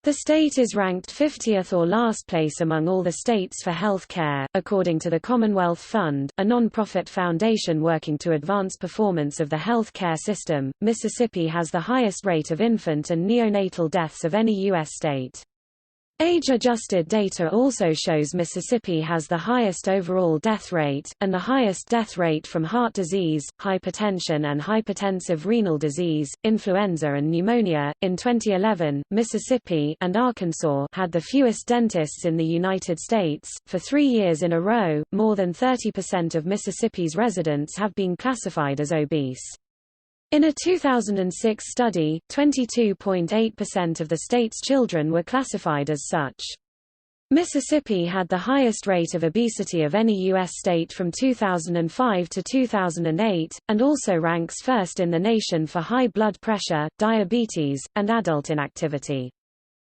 The state is ranked 50th or last place among all the states for health care, according to the Commonwealth Fund, a non-profit foundation working to advance performance of the health care system. Mississippi has the highest rate of infant and neonatal deaths of any U.S. state. Age-adjusted data also shows Mississippi has the highest overall death rate, and the highest death rate from heart disease, hypertension and hypertensive renal disease, influenza and pneumonia. In 2011, Mississippi and Arkansas had the fewest dentists in the United States. For 3 years in a row, more than 30% of Mississippi's residents have been classified as obese. In a 2006 study, 22.8% of the state's children were classified as such. Mississippi had the highest rate of obesity of any U.S. state from 2005 to 2008, and also ranks first in the nation for high blood pressure, diabetes, and adult inactivity.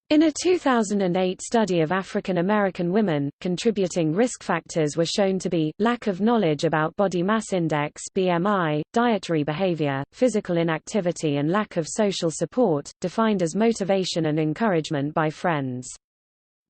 In a 2008 study of African American women, contributing risk factors were shown to be, lack of knowledge about body mass index (BMI), dietary behavior, physical inactivity and lack of social support, defined as motivation and encouragement by friends.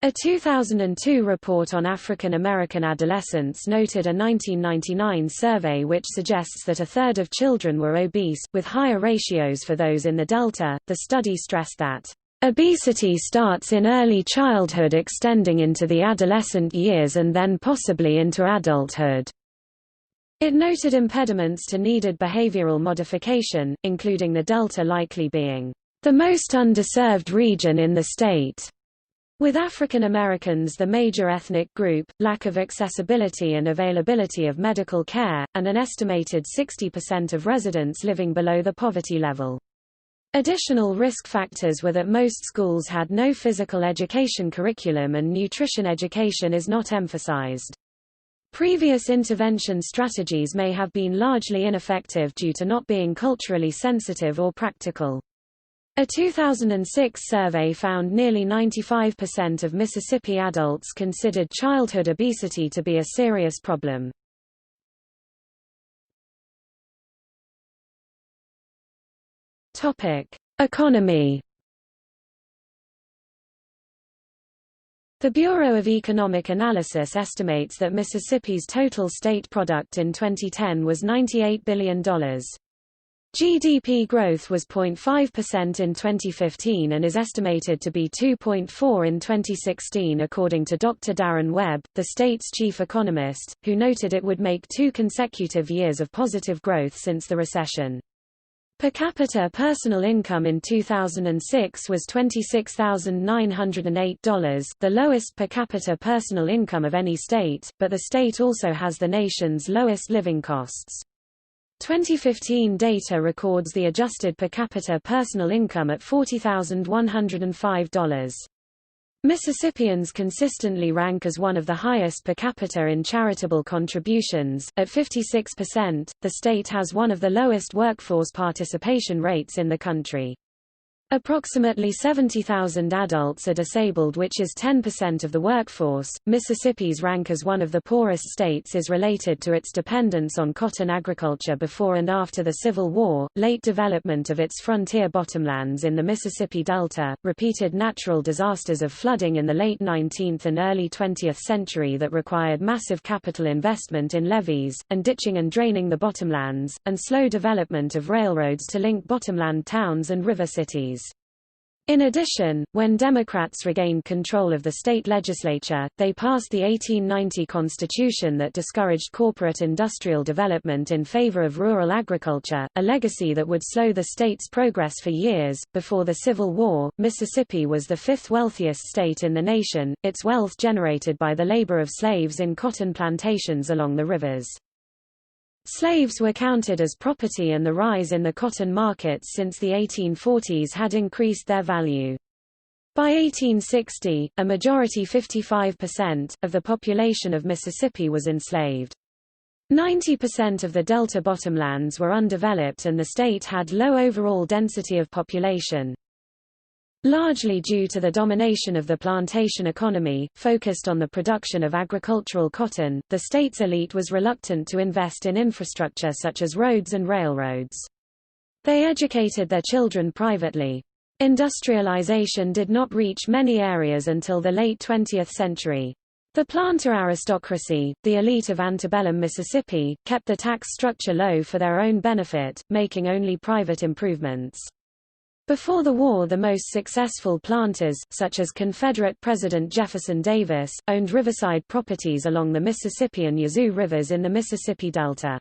A 2002 report on African American adolescents noted a 1999 survey which suggests that a third of children were obese, with higher ratios for those in the Delta. The study stressed that obesity starts in early childhood extending into the adolescent years and then possibly into adulthood. It noted impediments to needed behavioral modification, including the Delta likely being the most underserved region in the state. With African Americans the major ethnic group, lack of accessibility and availability of medical care, and an estimated 60% of residents living below the poverty level. Additional risk factors were that most schools had no physical education curriculum and nutrition education is not emphasized. Previous intervention strategies may have been largely ineffective due to not being culturally sensitive or practical. A 2006 survey found nearly 95% of Mississippi adults considered childhood obesity to be a serious problem. Economy. The Bureau of Economic Analysis estimates that Mississippi's total state product in 2010 was $98 billion. GDP growth was 0.5% in 2015 and is estimated to be 2.4% in 2016 according to Dr. Darren Webb, the state's chief economist, who noted it would make 2 consecutive years of positive growth since the recession. Per capita personal income in 2006 was $26,908, the lowest per capita personal income of any state, but the state also has the nation's lowest living costs. 2015 data records the adjusted per capita personal income at $40,105. Mississippians consistently rank as one of the highest per capita in charitable contributions. At 56%, the state has one of the lowest workforce participation rates in the country. Approximately 70,000 adults are disabled, which is 10% of the workforce. Mississippi's rank as one of the poorest states is related to its dependence on cotton agriculture before and after the Civil War, late development of its frontier bottomlands in the Mississippi Delta, repeated natural disasters of flooding in the late 19th and early 20th century that required massive capital investment in levees, and ditching and draining the bottomlands, and slow development of railroads to link bottomland towns and river cities. In addition, when Democrats regained control of the state legislature, they passed the 1890 Constitution that discouraged corporate industrial development in favor of rural agriculture, a legacy that would slow the state's progress for years. Before the Civil War, Mississippi was the 5th wealthiest state in the nation, its wealth generated by the labor of slaves in cotton plantations along the rivers. Slaves were counted as property and the rise in the cotton markets since the 1840s had increased their value. By 1860, a majority 55% of the population of Mississippi was enslaved. 90% of the Delta bottomlands were undeveloped and the state had low overall density of population. Largely due to the domination of the plantation economy, focused on the production of agricultural cotton, the state's elite was reluctant to invest in infrastructure such as roads and railroads. They educated their children privately. Industrialization did not reach many areas until the late 20th century. The planter aristocracy, the elite of antebellum Mississippi, kept the tax structure low for their own benefit, making only private improvements. Before the war, the most successful planters, such as Confederate President Jefferson Davis, owned riverside properties along the Mississippi and Yazoo rivers in the Mississippi Delta.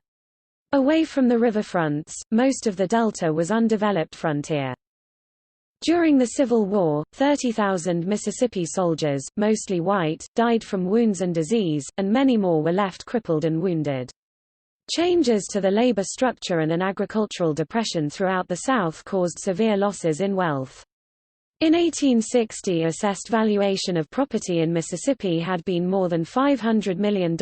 Away from the riverfronts, most of the Delta was undeveloped frontier. During the Civil War, 30,000 Mississippi soldiers, mostly white, died from wounds and disease, and many more were left crippled and wounded. Changes to the labor structure and an agricultural depression throughout the South caused severe losses in wealth. In 1860, assessed valuation of property in Mississippi had been more than $500 million,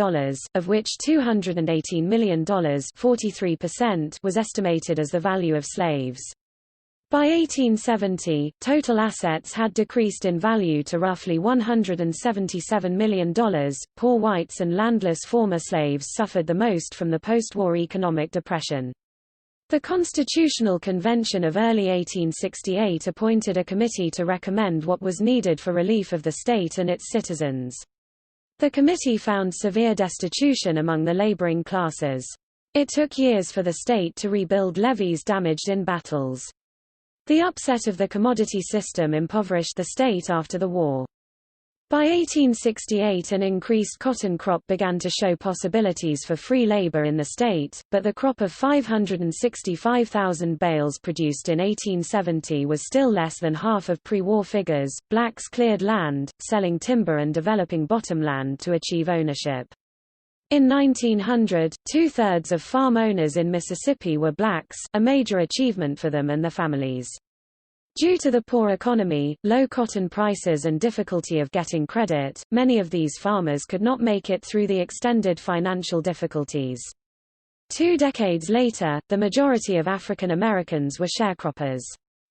of which $218 million, 43%, was estimated as the value of slaves. By 1870, total assets had decreased in value to roughly $177 million. Poor whites and landless former slaves suffered the most from the post-war economic depression. The Constitutional Convention of early 1868 appointed a committee to recommend what was needed for relief of the state and its citizens. The committee found severe destitution among the laboring classes. It took years for the state to rebuild levees damaged in battles. The upset of the commodity system impoverished the state after the war. By 1868, an increased cotton crop began to show possibilities for free labor in the state, but the crop of 565,000 bales produced in 1870 was still less than half of pre-war figures. Blacks cleared land, selling timber and developing bottomland to achieve ownership. In 1900, two-thirds of farm owners in Mississippi were blacks, a major achievement for them and their families. Due to the poor economy, low cotton prices and difficulty of getting credit, many of these farmers could not make it through the extended financial difficulties. 2 decades later, the majority of African Americans were sharecroppers.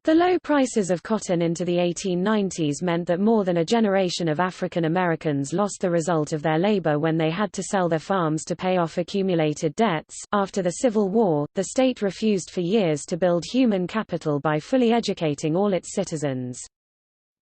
The low prices of cotton into the 1890s meant that more than a generation of African Americans lost the result of their labor when they had to sell their farms to pay off accumulated debts. After the Civil War, the state refused for years to build human capital by fully educating all its citizens.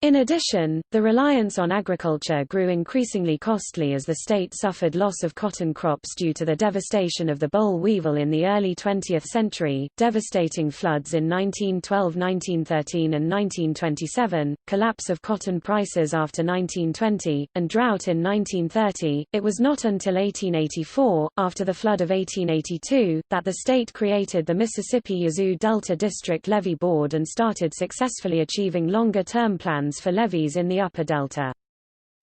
In addition, the reliance on agriculture grew increasingly costly as the state suffered loss of cotton crops due to the devastation of the boll weevil in the early 20th century, devastating floods in 1912, 1913 and 1927, collapse of cotton prices after 1920, and drought in 1930. It was not until 1884, after the flood of 1882, that the state created the Mississippi Yazoo Delta District Levee Board and started successfully achieving longer-term plans for levees in the upper delta.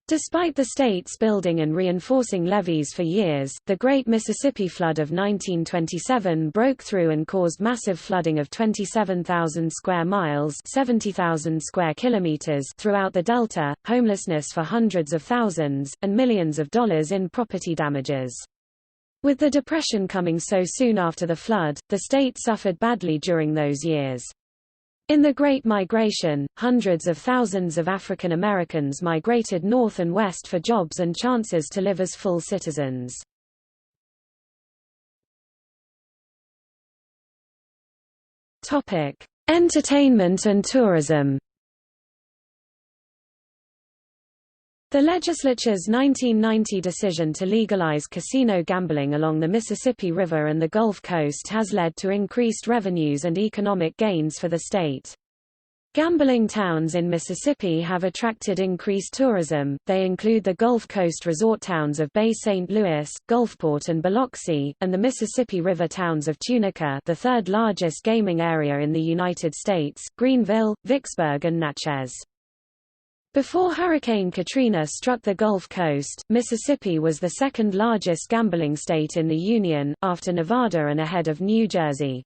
Despite the state's building and reinforcing levees for years, the Great Mississippi Flood of 1927 broke through and caused massive flooding of 27,000 square miles (70,000 square kilometers) throughout the delta, homelessness for hundreds of thousands, and millions of dollars in property damages. With the Depression coming so soon after the flood, the state suffered badly during those years. In the Great Migration, hundreds of thousands of African Americans migrated north and west for jobs and chances to live as full citizens. Topic: Entertainment and tourism. The legislature's 1990 decision to legalize casino gambling along the Mississippi River and the Gulf Coast has led to increased revenues and economic gains for the state. Gambling towns in Mississippi have attracted increased tourism. They include the Gulf Coast resort towns of Bay St. Louis, Gulfport and Biloxi, and the Mississippi River towns of Tunica, the third largest gaming area in the United States, Greenville, Vicksburg and Natchez. Before Hurricane Katrina struck the Gulf Coast, Mississippi was the second largest gambling state in the Union, after Nevada and ahead of New Jersey.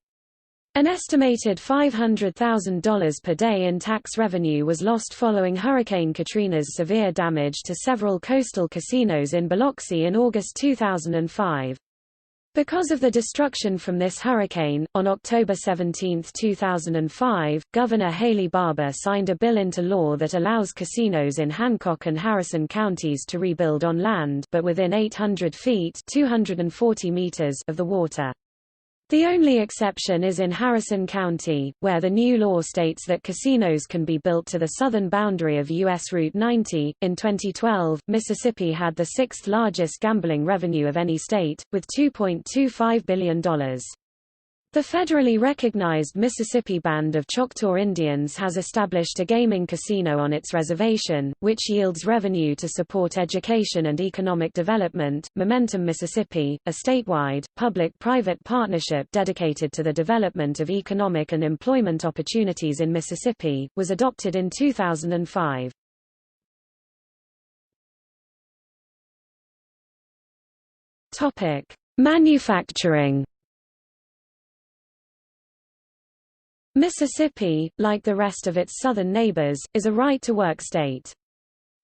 An estimated $500,000 per day in tax revenue was lost following Hurricane Katrina's severe damage to several coastal casinos in Biloxi in August 2005. Because of the destruction from this hurricane, on October 17, 2005, Governor Haley Barbour signed a bill into law that allows casinos in Hancock and Harrison counties to rebuild on land but within 800 feet (240 meters) of the water. The only exception is in Harrison County, where the new law states that casinos can be built to the southern boundary of U.S. Route 90. In 2012, Mississippi had the sixth largest gambling revenue of any state, with $2.25 billion. The federally recognized Mississippi Band of Choctaw Indians has established a gaming casino on its reservation, which yields revenue to support education and economic development. Momentum Mississippi, a statewide, public-private partnership dedicated to the development of economic and employment opportunities in Mississippi, was adopted in 2005. Topic: Manufacturing. Mississippi, like the rest of its southern neighbors, is a right-to-work state.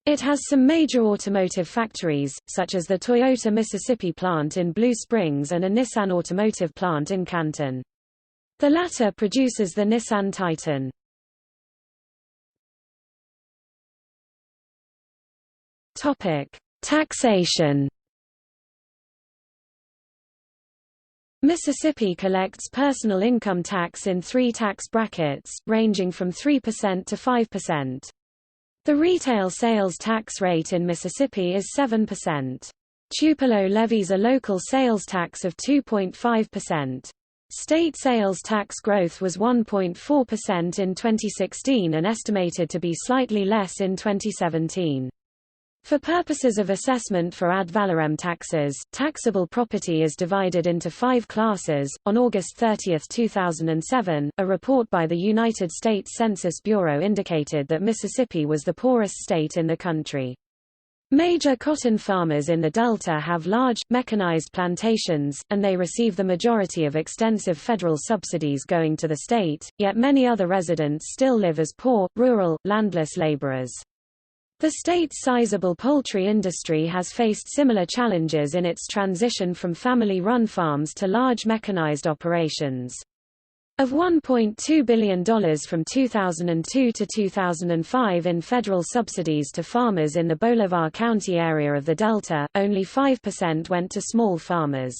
It has some major automotive factories, such as the Toyota Mississippi plant in Blue Springs and a Nissan automotive plant in Canton. The latter produces the Nissan Titan. Taxation. Mississippi collects personal income tax in 3 tax brackets, ranging from 3% to 5%. The retail sales tax rate in Mississippi is 7%. Tupelo levies a local sales tax of 2.5%. State sales tax growth was 1.4% in 2016 and estimated to be slightly less in 2017. For purposes of assessment for ad valorem taxes, taxable property is divided into 5 classes. On August 30, 2007, a report by the United States Census Bureau indicated that Mississippi was the poorest state in the country. Major cotton farmers in the Delta have large, mechanized plantations, and they receive the majority of extensive federal subsidies going to the state, yet many other residents still live as poor, rural, landless laborers. The state's sizable poultry industry has faced similar challenges in its transition from family-run farms to large mechanized operations. Of $1.2 billion from 2002 to 2005 in federal subsidies to farmers in the Bolivar County area of the Delta, only 5% went to small farmers.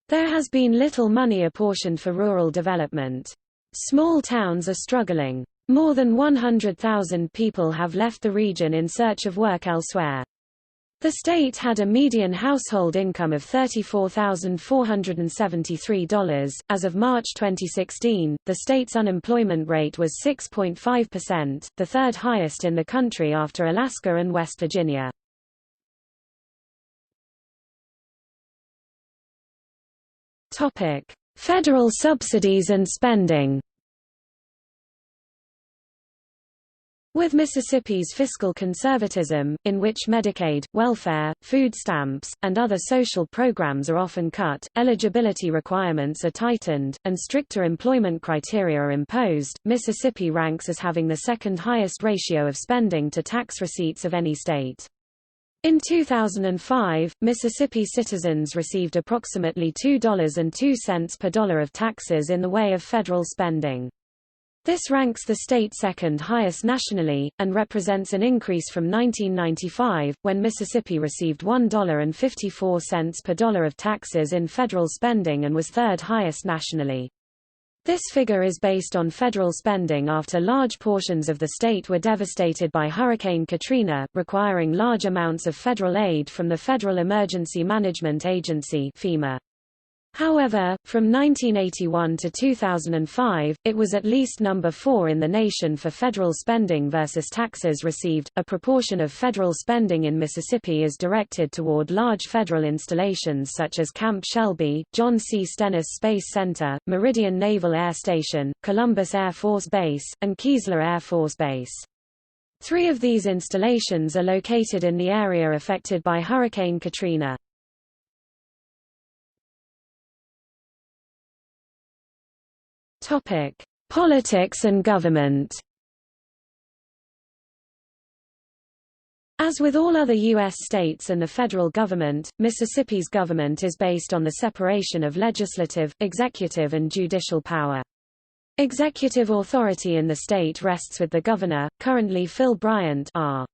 There has been little money apportioned for rural development. Small towns are struggling. More than 100,000 people have left the region in search of work elsewhere. The state had a median household income of $34,473. As of March 2016, the state's unemployment rate was 6.5%, the third highest in the country after Alaska and West Virginia. Topic: Federal subsidies and spending. With Mississippi's fiscal conservatism, in which Medicaid, welfare, food stamps, and other social programs are often cut, eligibility requirements are tightened, and stricter employment criteria are imposed, Mississippi ranks as having the second highest ratio of spending to tax receipts of any state. In 2005, Mississippi citizens received approximately $2.02 per dollar of taxes in the way of federal spending. This ranks the state second highest nationally, and represents an increase from 1995, when Mississippi received $1.54 per dollar of taxes in federal spending and was third highest nationally. This figure is based on federal spending after large portions of the state were devastated by Hurricane Katrina, requiring large amounts of federal aid from the Federal Emergency Management Agency (FEMA). However, from 1981 to 2005, it was at least number 4 in the nation for federal spending versus taxes received. A proportion of federal spending in Mississippi is directed toward large federal installations such as Camp Shelby, John C. Stennis Space Center, Meridian Naval Air Station, Columbus Air Force Base, and Keesler Air Force Base. 3 of these installations are located in the area affected by Hurricane Katrina. Politics and government. As with all other U.S. states and the federal government, Mississippi's government is based on the separation of legislative, executive and judicial power. Executive authority in the state rests with the governor, currently Phil Bryant R.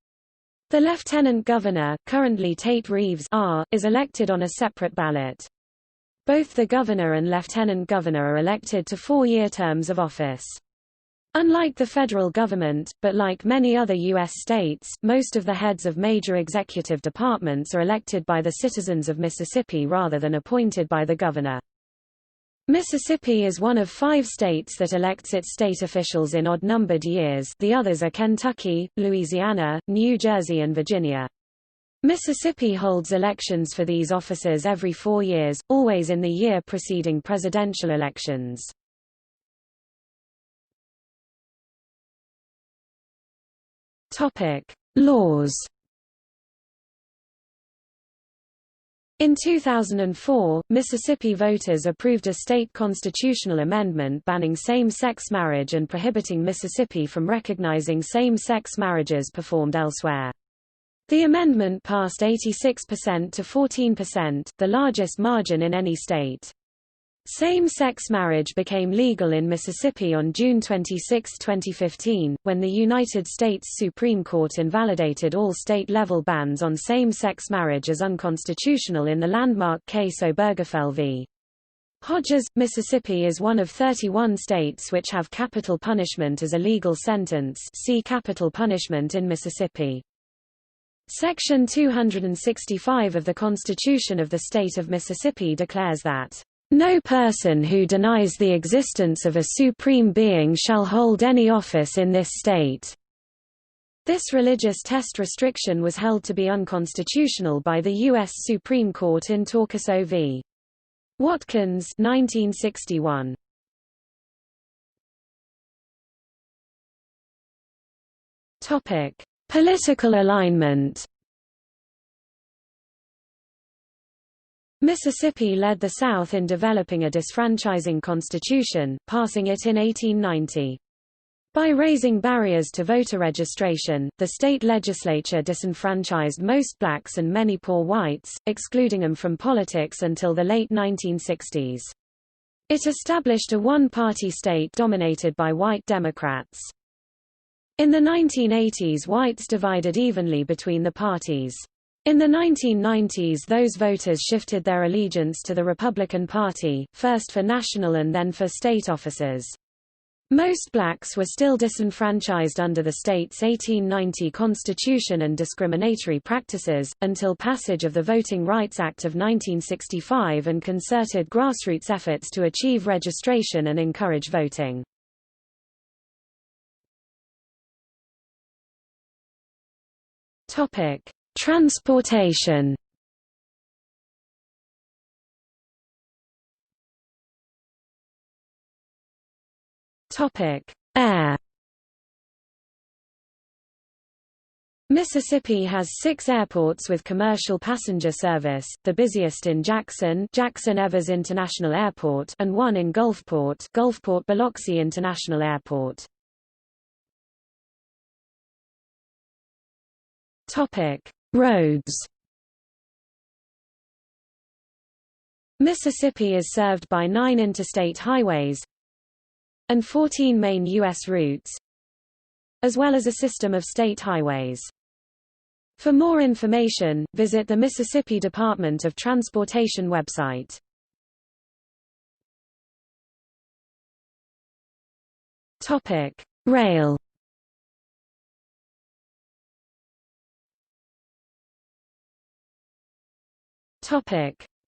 The lieutenant governor, currently Tate Reeves R., is elected on a separate ballot. Both the governor and lieutenant governor are elected to 4-year terms of office. Unlike the federal government, but like many other U.S. states, most of the heads of major executive departments are elected by the citizens of Mississippi rather than appointed by the governor. Mississippi is one of 5 states that elects its state officials in odd-numbered years. The others are Kentucky, Louisiana, New Jersey and Virginia. Mississippi holds elections for these offices every 4 years, always in the year preceding presidential elections. Topic: Laws. In 2004, Mississippi voters approved a state constitutional amendment banning same-sex marriage and prohibiting Mississippi from recognizing same-sex marriages performed elsewhere. The amendment passed 86% to 14%, the largest margin in any state. Same-sex marriage became legal in Mississippi on June 26, 2015, when the United States Supreme Court invalidated all state-level bans on same-sex marriage as unconstitutional in the landmark case Obergefell v. Hodges. Mississippi is one of 31 states which have capital punishment as a legal sentence. See capital punishment in Mississippi. Section 265 of the Constitution of the State of Mississippi declares that no person who denies the existence of a supreme being shall hold any office in this state. This religious test restriction was held to be unconstitutional by the U.S. Supreme Court in Torcaso v. Watkins, 1961. Topic: Political alignment. Mississippi led the South in developing a disfranchising constitution, passing it in 1890. By raising barriers to voter registration, the state legislature disenfranchised most blacks and many poor whites, excluding them from politics until the late 1960s. It established a one-party state dominated by white Democrats. In the 1980s, whites divided evenly between the parties. In the 1990s, those voters shifted their allegiance to the Republican Party, first for national and then for state offices. Most blacks were still disenfranchised under the state's 1890 Constitution and discriminatory practices, until passage of the Voting Rights Act of 1965 and concerted grassroots efforts to achieve registration and encourage voting. Transportation. Air. Mississippi has 6 airports with commercial passenger service, the busiest in Jackson Evers International Airport and one in Gulfport Biloxi International Airport. Roads. Mississippi is served by 9 interstate highways and 14 main U.S. routes, as well as a system of state highways. For more information, visit the Mississippi Department of Transportation website. Rail.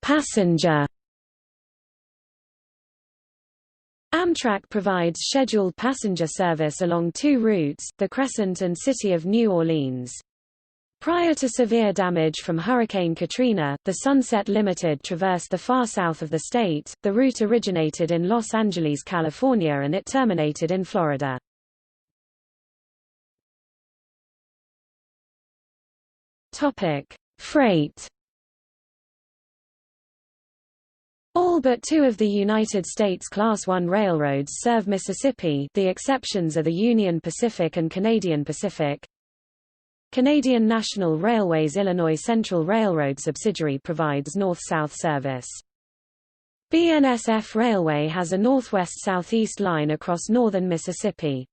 Passenger. Amtrak provides scheduled passenger service along 2 routes, the Crescent and City of New Orleans. Prior to severe damage from Hurricane Katrina, the Sunset Limited traversed the far south of the state. The route originated in Los Angeles, California, and it terminated in Florida. Freight. All but 2 of the United States Class I railroads serve Mississippi. The exceptions are the Union Pacific and Canadian Pacific. Canadian National Railway's Illinois Central Railroad subsidiary provides north-south service. BNSF Railway has a northwest-southeast line across northern Mississippi.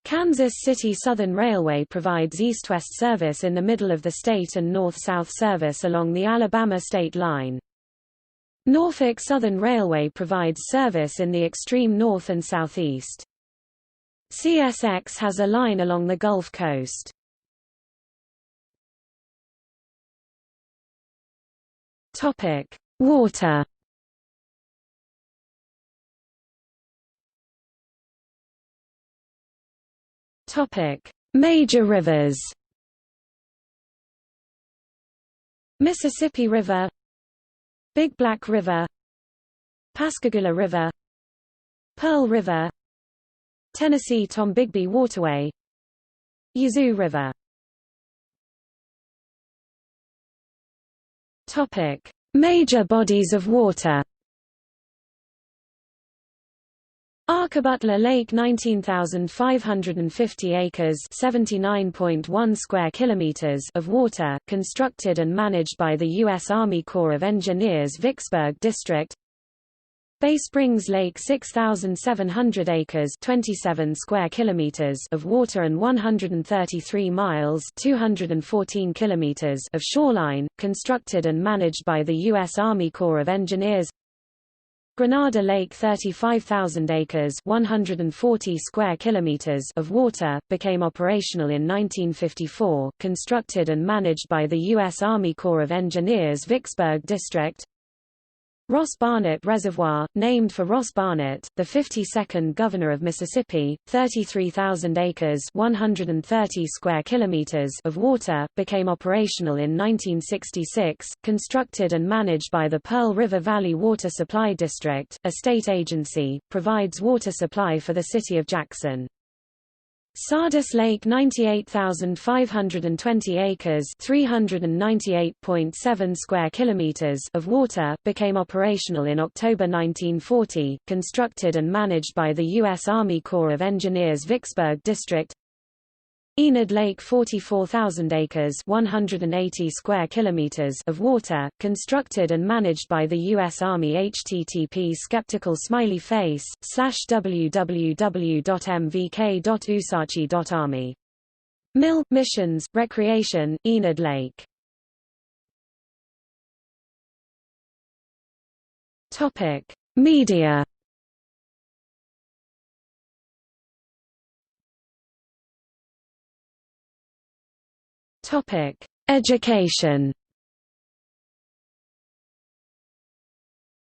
Kansas City Southern Railway provides east-west service in the middle of the state and north-south service along the Alabama state line. Norfolk Southern Railway provides service in the extreme north and southeast. CSX has a line along the Gulf Coast. Water. Major rivers. Mississippi River, Big Black River, Pascagoula River, Pearl River, Tennessee Tombigbee Waterway, Yazoo River. Major bodies of water. Arkabutler Lake 19,550 acres (79.1 square kilometers) of water, constructed and managed by the U.S. Army Corps of Engineers Vicksburg District. Bay Springs Lake 6,700 acres (27 square kilometers) of water and 133 miles (214 kilometers) of shoreline, constructed and managed by the U.S. Army Corps of Engineers. Grenada Lake 35,000 acres (140 square kilometers) of water, became operational in 1954, constructed and managed by the U.S. Army Corps of Engineers Vicksburg District. Ross Barnett Reservoir, named for Ross Barnett, the 52nd governor of Mississippi, 33,000 acres (130 square kilometers) of water, became operational in 1966, constructed and managed by the Pearl River Valley Water Supply District, a state agency, provides water supply for the city of Jackson. Sardis Lake 98,520 acres (398.7 square kilometers) of water, became operational in October 1940, constructed and managed by the U.S. Army Corps of Engineers Vicksburg District. Enid Lake 44,000 acres (180 square kilometers) of water, constructed and managed by the U.S. Army. http skeptical smiley face /www.mvk.usachi.army. Mill, Missions, Recreation, Enid Lake. Media. Education.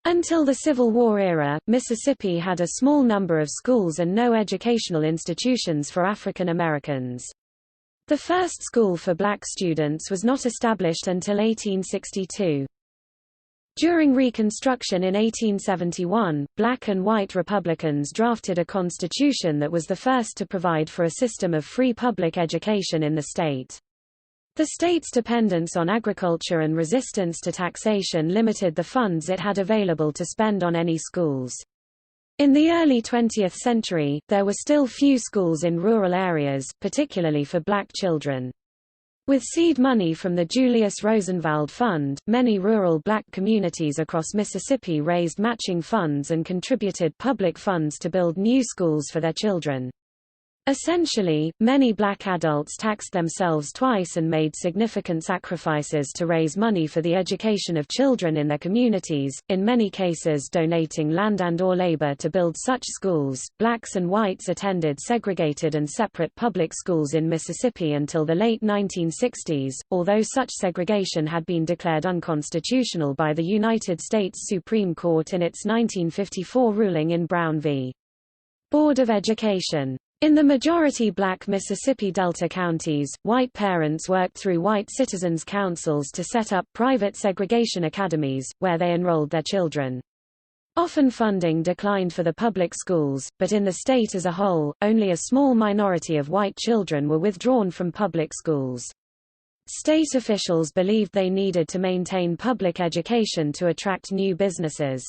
Until the Civil War era, Mississippi had a small number of schools and no educational institutions for African Americans. The first school for black students was not established until 1862. During Reconstruction in 1871, black and white Republicans drafted a constitution that was the first to provide for a system of free public education in the state. The state's dependence on agriculture and resistance to taxation limited the funds it had available to spend on any schools. In the early 20th century, there were still few schools in rural areas, particularly for black children. With seed money from the Julius Rosenwald Fund, many rural black communities across Mississippi raised matching funds and contributed public funds to build new schools for their children. Essentially, many black adults taxed themselves twice and made significant sacrifices to raise money for the education of children in their communities, in many cases donating land and/or labor to build such schools. Blacks and whites attended segregated and separate public schools in Mississippi until the late 1960s, although such segregation had been declared unconstitutional by the United States Supreme Court in its 1954 ruling in Brown v. Board of Education. In the majority black Mississippi Delta counties, white parents worked through white citizens' councils to set up private segregation academies, where they enrolled their children. Often funding declined for the public schools, but in the state as a whole, only a small minority of white children were withdrawn from public schools. State officials believed they needed to maintain public education to attract new businesses.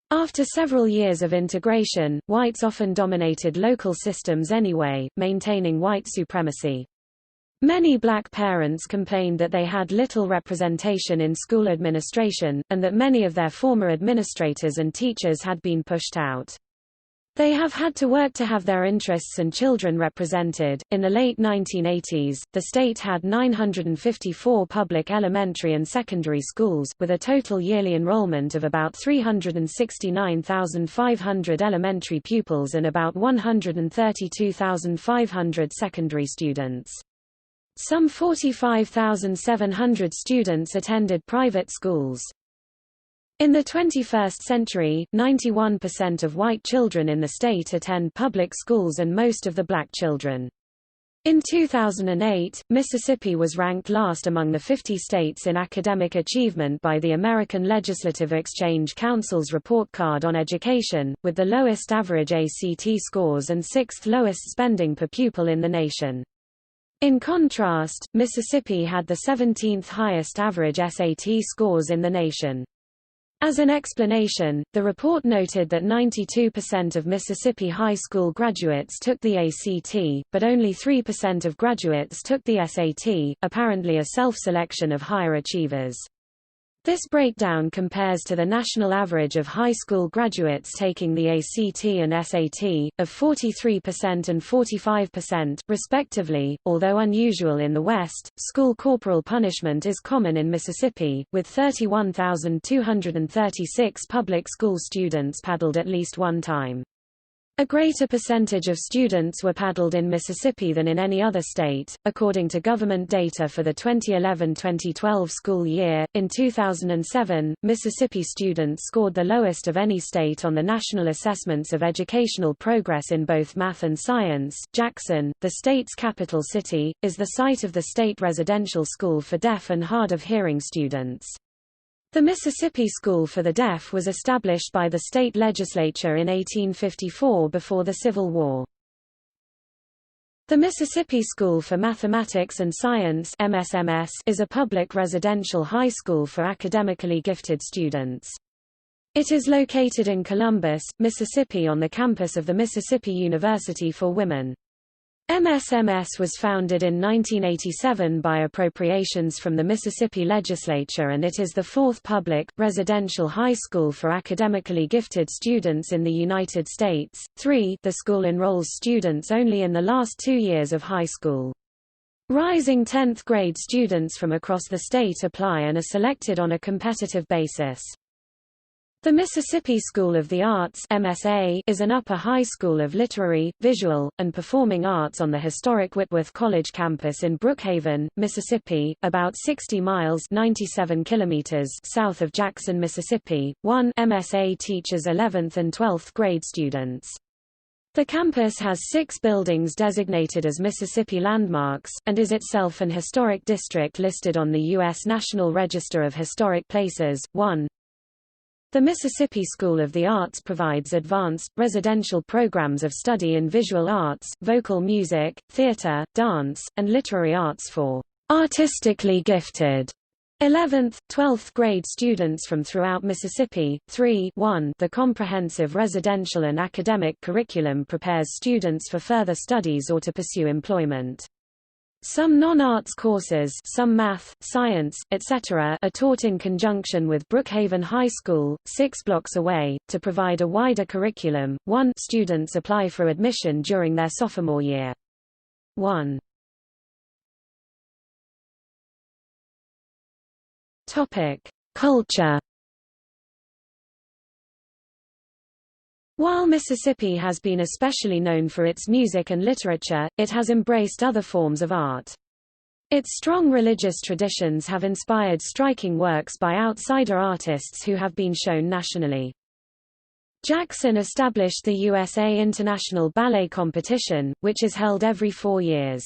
After several years of integration, whites often dominated local systems anyway, maintaining white supremacy. Many black parents complained that they had little representation in school administration, and that many of their former administrators and teachers had been pushed out. They have had to work to have their interests and children represented. In the late 1980s, the state had 954 public elementary and secondary schools, with a total yearly enrollment of about 369,500 elementary pupils and about 132,500 secondary students. Some 45,700 students attended private schools. In the 21st century, 91% of white children in the state attend public schools and most of the black children. In 2008, Mississippi was ranked last among the 50 states in academic achievement by the American Legislative Exchange Council's report card on education, with the lowest average ACT scores and sixth lowest spending per pupil in the nation. In contrast, Mississippi had the 17th highest average SAT scores in the nation. As an explanation, the report noted that 92% of Mississippi high school graduates took the ACT, but only 3% of graduates took the SAT, apparently a self-selection of higher achievers. This breakdown compares to the national average of high school graduates taking the ACT and SAT, of 43% and 45%, respectively. Although unusual in the West, school corporal punishment is common in Mississippi, with 31,236 public school students paddled at least one time. A greater percentage of students were paddled in Mississippi than in any other state, according to government data for the 2011-2012 school year. In 2007, Mississippi students scored the lowest of any state on the National Assessments of Educational Progress in both math and science. Jackson, the state's capital city, is the site of the state residential school for deaf and hard of hearing students. The Mississippi School for the Deaf was established by the state legislature in 1854 before the Civil War. The Mississippi School for Mathematics and Science (MSMS) is a public residential high school for academically gifted students. It is located in Columbus, Mississippi on the campus of the Mississippi University for Women. MSMS was founded in 1987 by appropriations from the Mississippi legislature, and it is the fourth public, residential high school for academically gifted students in the United States. The school enrolls students only in the last 2 years of high school. Rising 10th grade students from across the state apply and are selected on a competitive basis. The Mississippi School of the Arts (MSA) is an upper high school of literary, visual, and performing arts on the historic Whitworth College campus in Brookhaven, Mississippi, about 60 miles (97 kilometers) south of Jackson, Mississippi. MSA teaches 11th and 12th grade students. The campus has 6 buildings designated as Mississippi landmarks, and is itself an historic district listed on the U.S. National Register of Historic Places. The Mississippi School of the Arts provides advanced, residential programs of study in visual arts, vocal music, theater, dance, and literary arts for artistically gifted 11th, 12th grade students from throughout Mississippi. The comprehensive residential and academic curriculum prepares students for further studies or to pursue employment. Some non-arts courses, some math, science, etc., are taught in conjunction with Brookhaven High School, 6 blocks away. To provide a wider curriculum, students apply for admission during their sophomore year. Culture. While Mississippi has been especially known for its music and literature, it has embraced other forms of art. Its strong religious traditions have inspired striking works by outsider artists who have been shown nationally. Jackson established the USA International Ballet Competition, which is held every 4 years.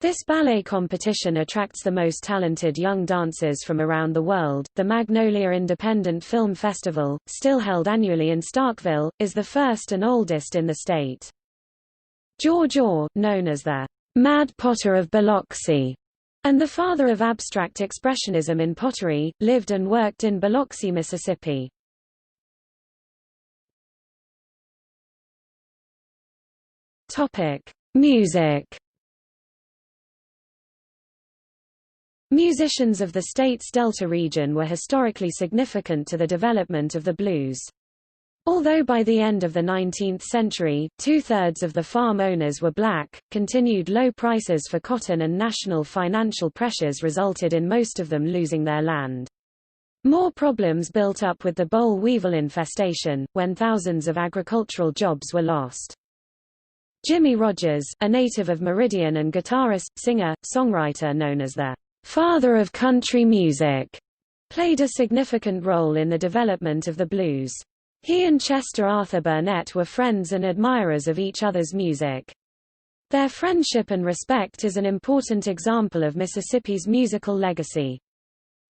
This ballet competition attracts the most talented young dancers from around the world. The Magnolia Independent Film Festival, still held annually in Starkville, is the first and oldest in the state. George Orr, known as the Mad Potter of Biloxi, and the father of abstract expressionism in pottery, lived and worked in Biloxi, Mississippi. Topic: Music. Musicians of the state's Delta region were historically significant to the development of the blues. Although by the end of the 19th century, 2/3 of the farm owners were black, continued low prices for cotton and national financial pressures resulted in most of them losing their land. More problems built up with the boll weevil infestation, when thousands of agricultural jobs were lost. Jimmy Rogers, a native of Meridian and guitarist, singer, songwriter known as the father of country music, played a significant role in the development of the blues. He and Chester Arthur Burnett were friends and admirers of each other's music. Their friendship and respect is an important example of Mississippi's musical legacy.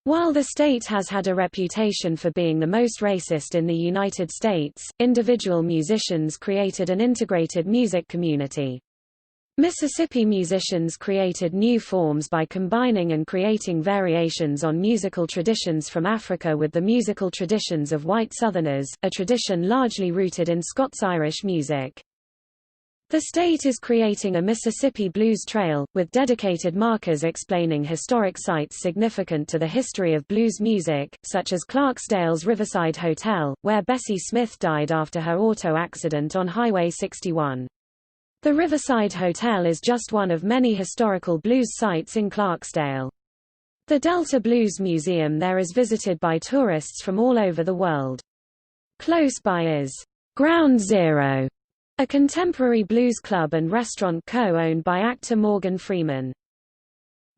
While the state has had a reputation for being the most racist in the United States, individual musicians created an integrated music community. Mississippi musicians created new forms by combining and creating variations on musical traditions from Africa with the musical traditions of white Southerners, a tradition largely rooted in Scots-Irish music. The state is creating a Mississippi Blues Trail, with dedicated markers explaining historic sites significant to the history of blues music, such as Clarksdale's Riverside Hotel, where Bessie Smith died after her auto accident on Highway 61. The Riverside Hotel is just one of many historical blues sites in Clarksdale. The Delta Blues Museum there is visited by tourists from all over the world. Close by is Ground Zero, a contemporary blues club and restaurant co-owned by actor Morgan Freeman.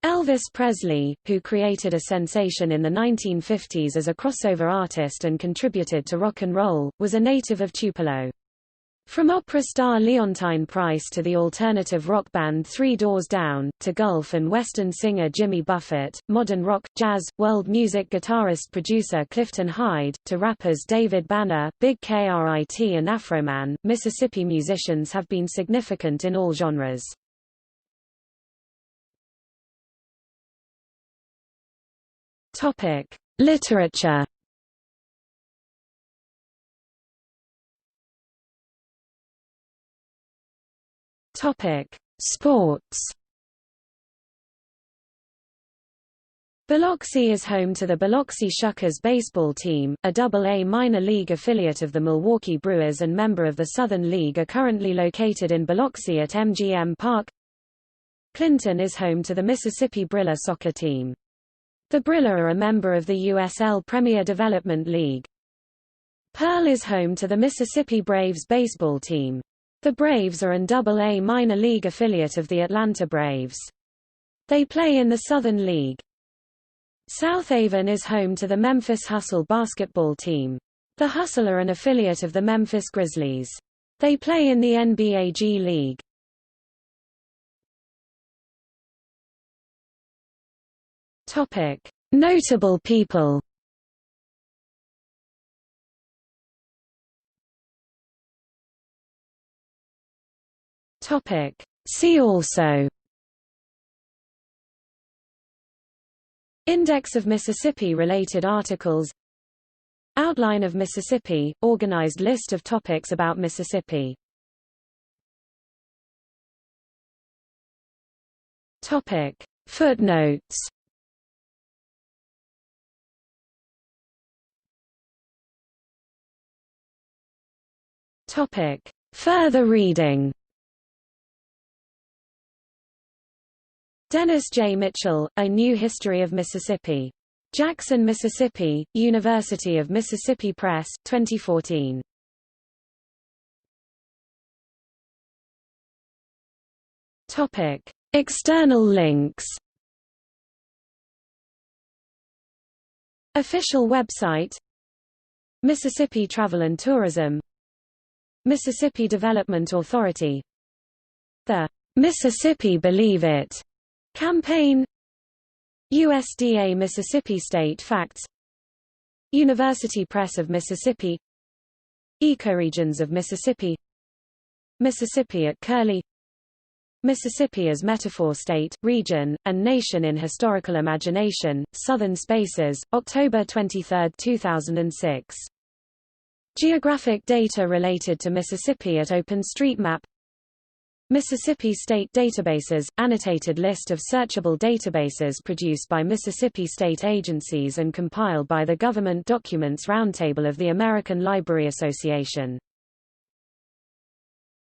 Elvis Presley, who created a sensation in the 1950s as a crossover artist and contributed to rock and roll, was a native of Tupelo. From opera star Leontine Price to the alternative rock band Three Doors Down, to Gulf and Western singer Jimmy Buffett, modern rock, jazz, world music guitarist-producer Clifton Hyde, to rappers David Banner, Big K.R.I.T. and Afroman, Mississippi musicians have been significant in all genres. Literature. Sports. Biloxi is home to the Biloxi Shuckers baseball team, a Double-A minor league affiliate of the Milwaukee Brewers and member of the Southern League, are currently located in Biloxi at MGM Park. Clinton is home to the Mississippi Brilla soccer team. The Brilla are a member of the USL Premier Development League. Pearl is home to the Mississippi Braves baseball team. The Braves are an Double-A minor league affiliate of the Atlanta Braves. They play in the Southern League. South Avon is home to the Memphis Hustle basketball team. The Hustle are an affiliate of the Memphis Grizzlies. They play in the NBA G League. Notable people. See also: Index of Mississippi-related articles, Outline of Mississippi, organized list of topics about Mississippi. Footnotes. Further reading. Dennis J. Mitchell, A New History of Mississippi. Jackson, Mississippi, University of Mississippi Press, 2014. External links. Official website, Mississippi Travel and Tourism, Mississippi Development Authority, the Mississippi Believe It campaign, USDA Mississippi State Facts, University Press of Mississippi, Ecoregions of Mississippi, Mississippi at Curly, Mississippi as Metaphor State, Region, and Nation in Historical Imagination, Southern Spaces, October 23, 2006. Geographic data related to Mississippi at OpenStreetMap. Mississippi State Databases – annotated list of searchable databases produced by Mississippi state agencies and compiled by the Government Documents Roundtable of the American Library Association.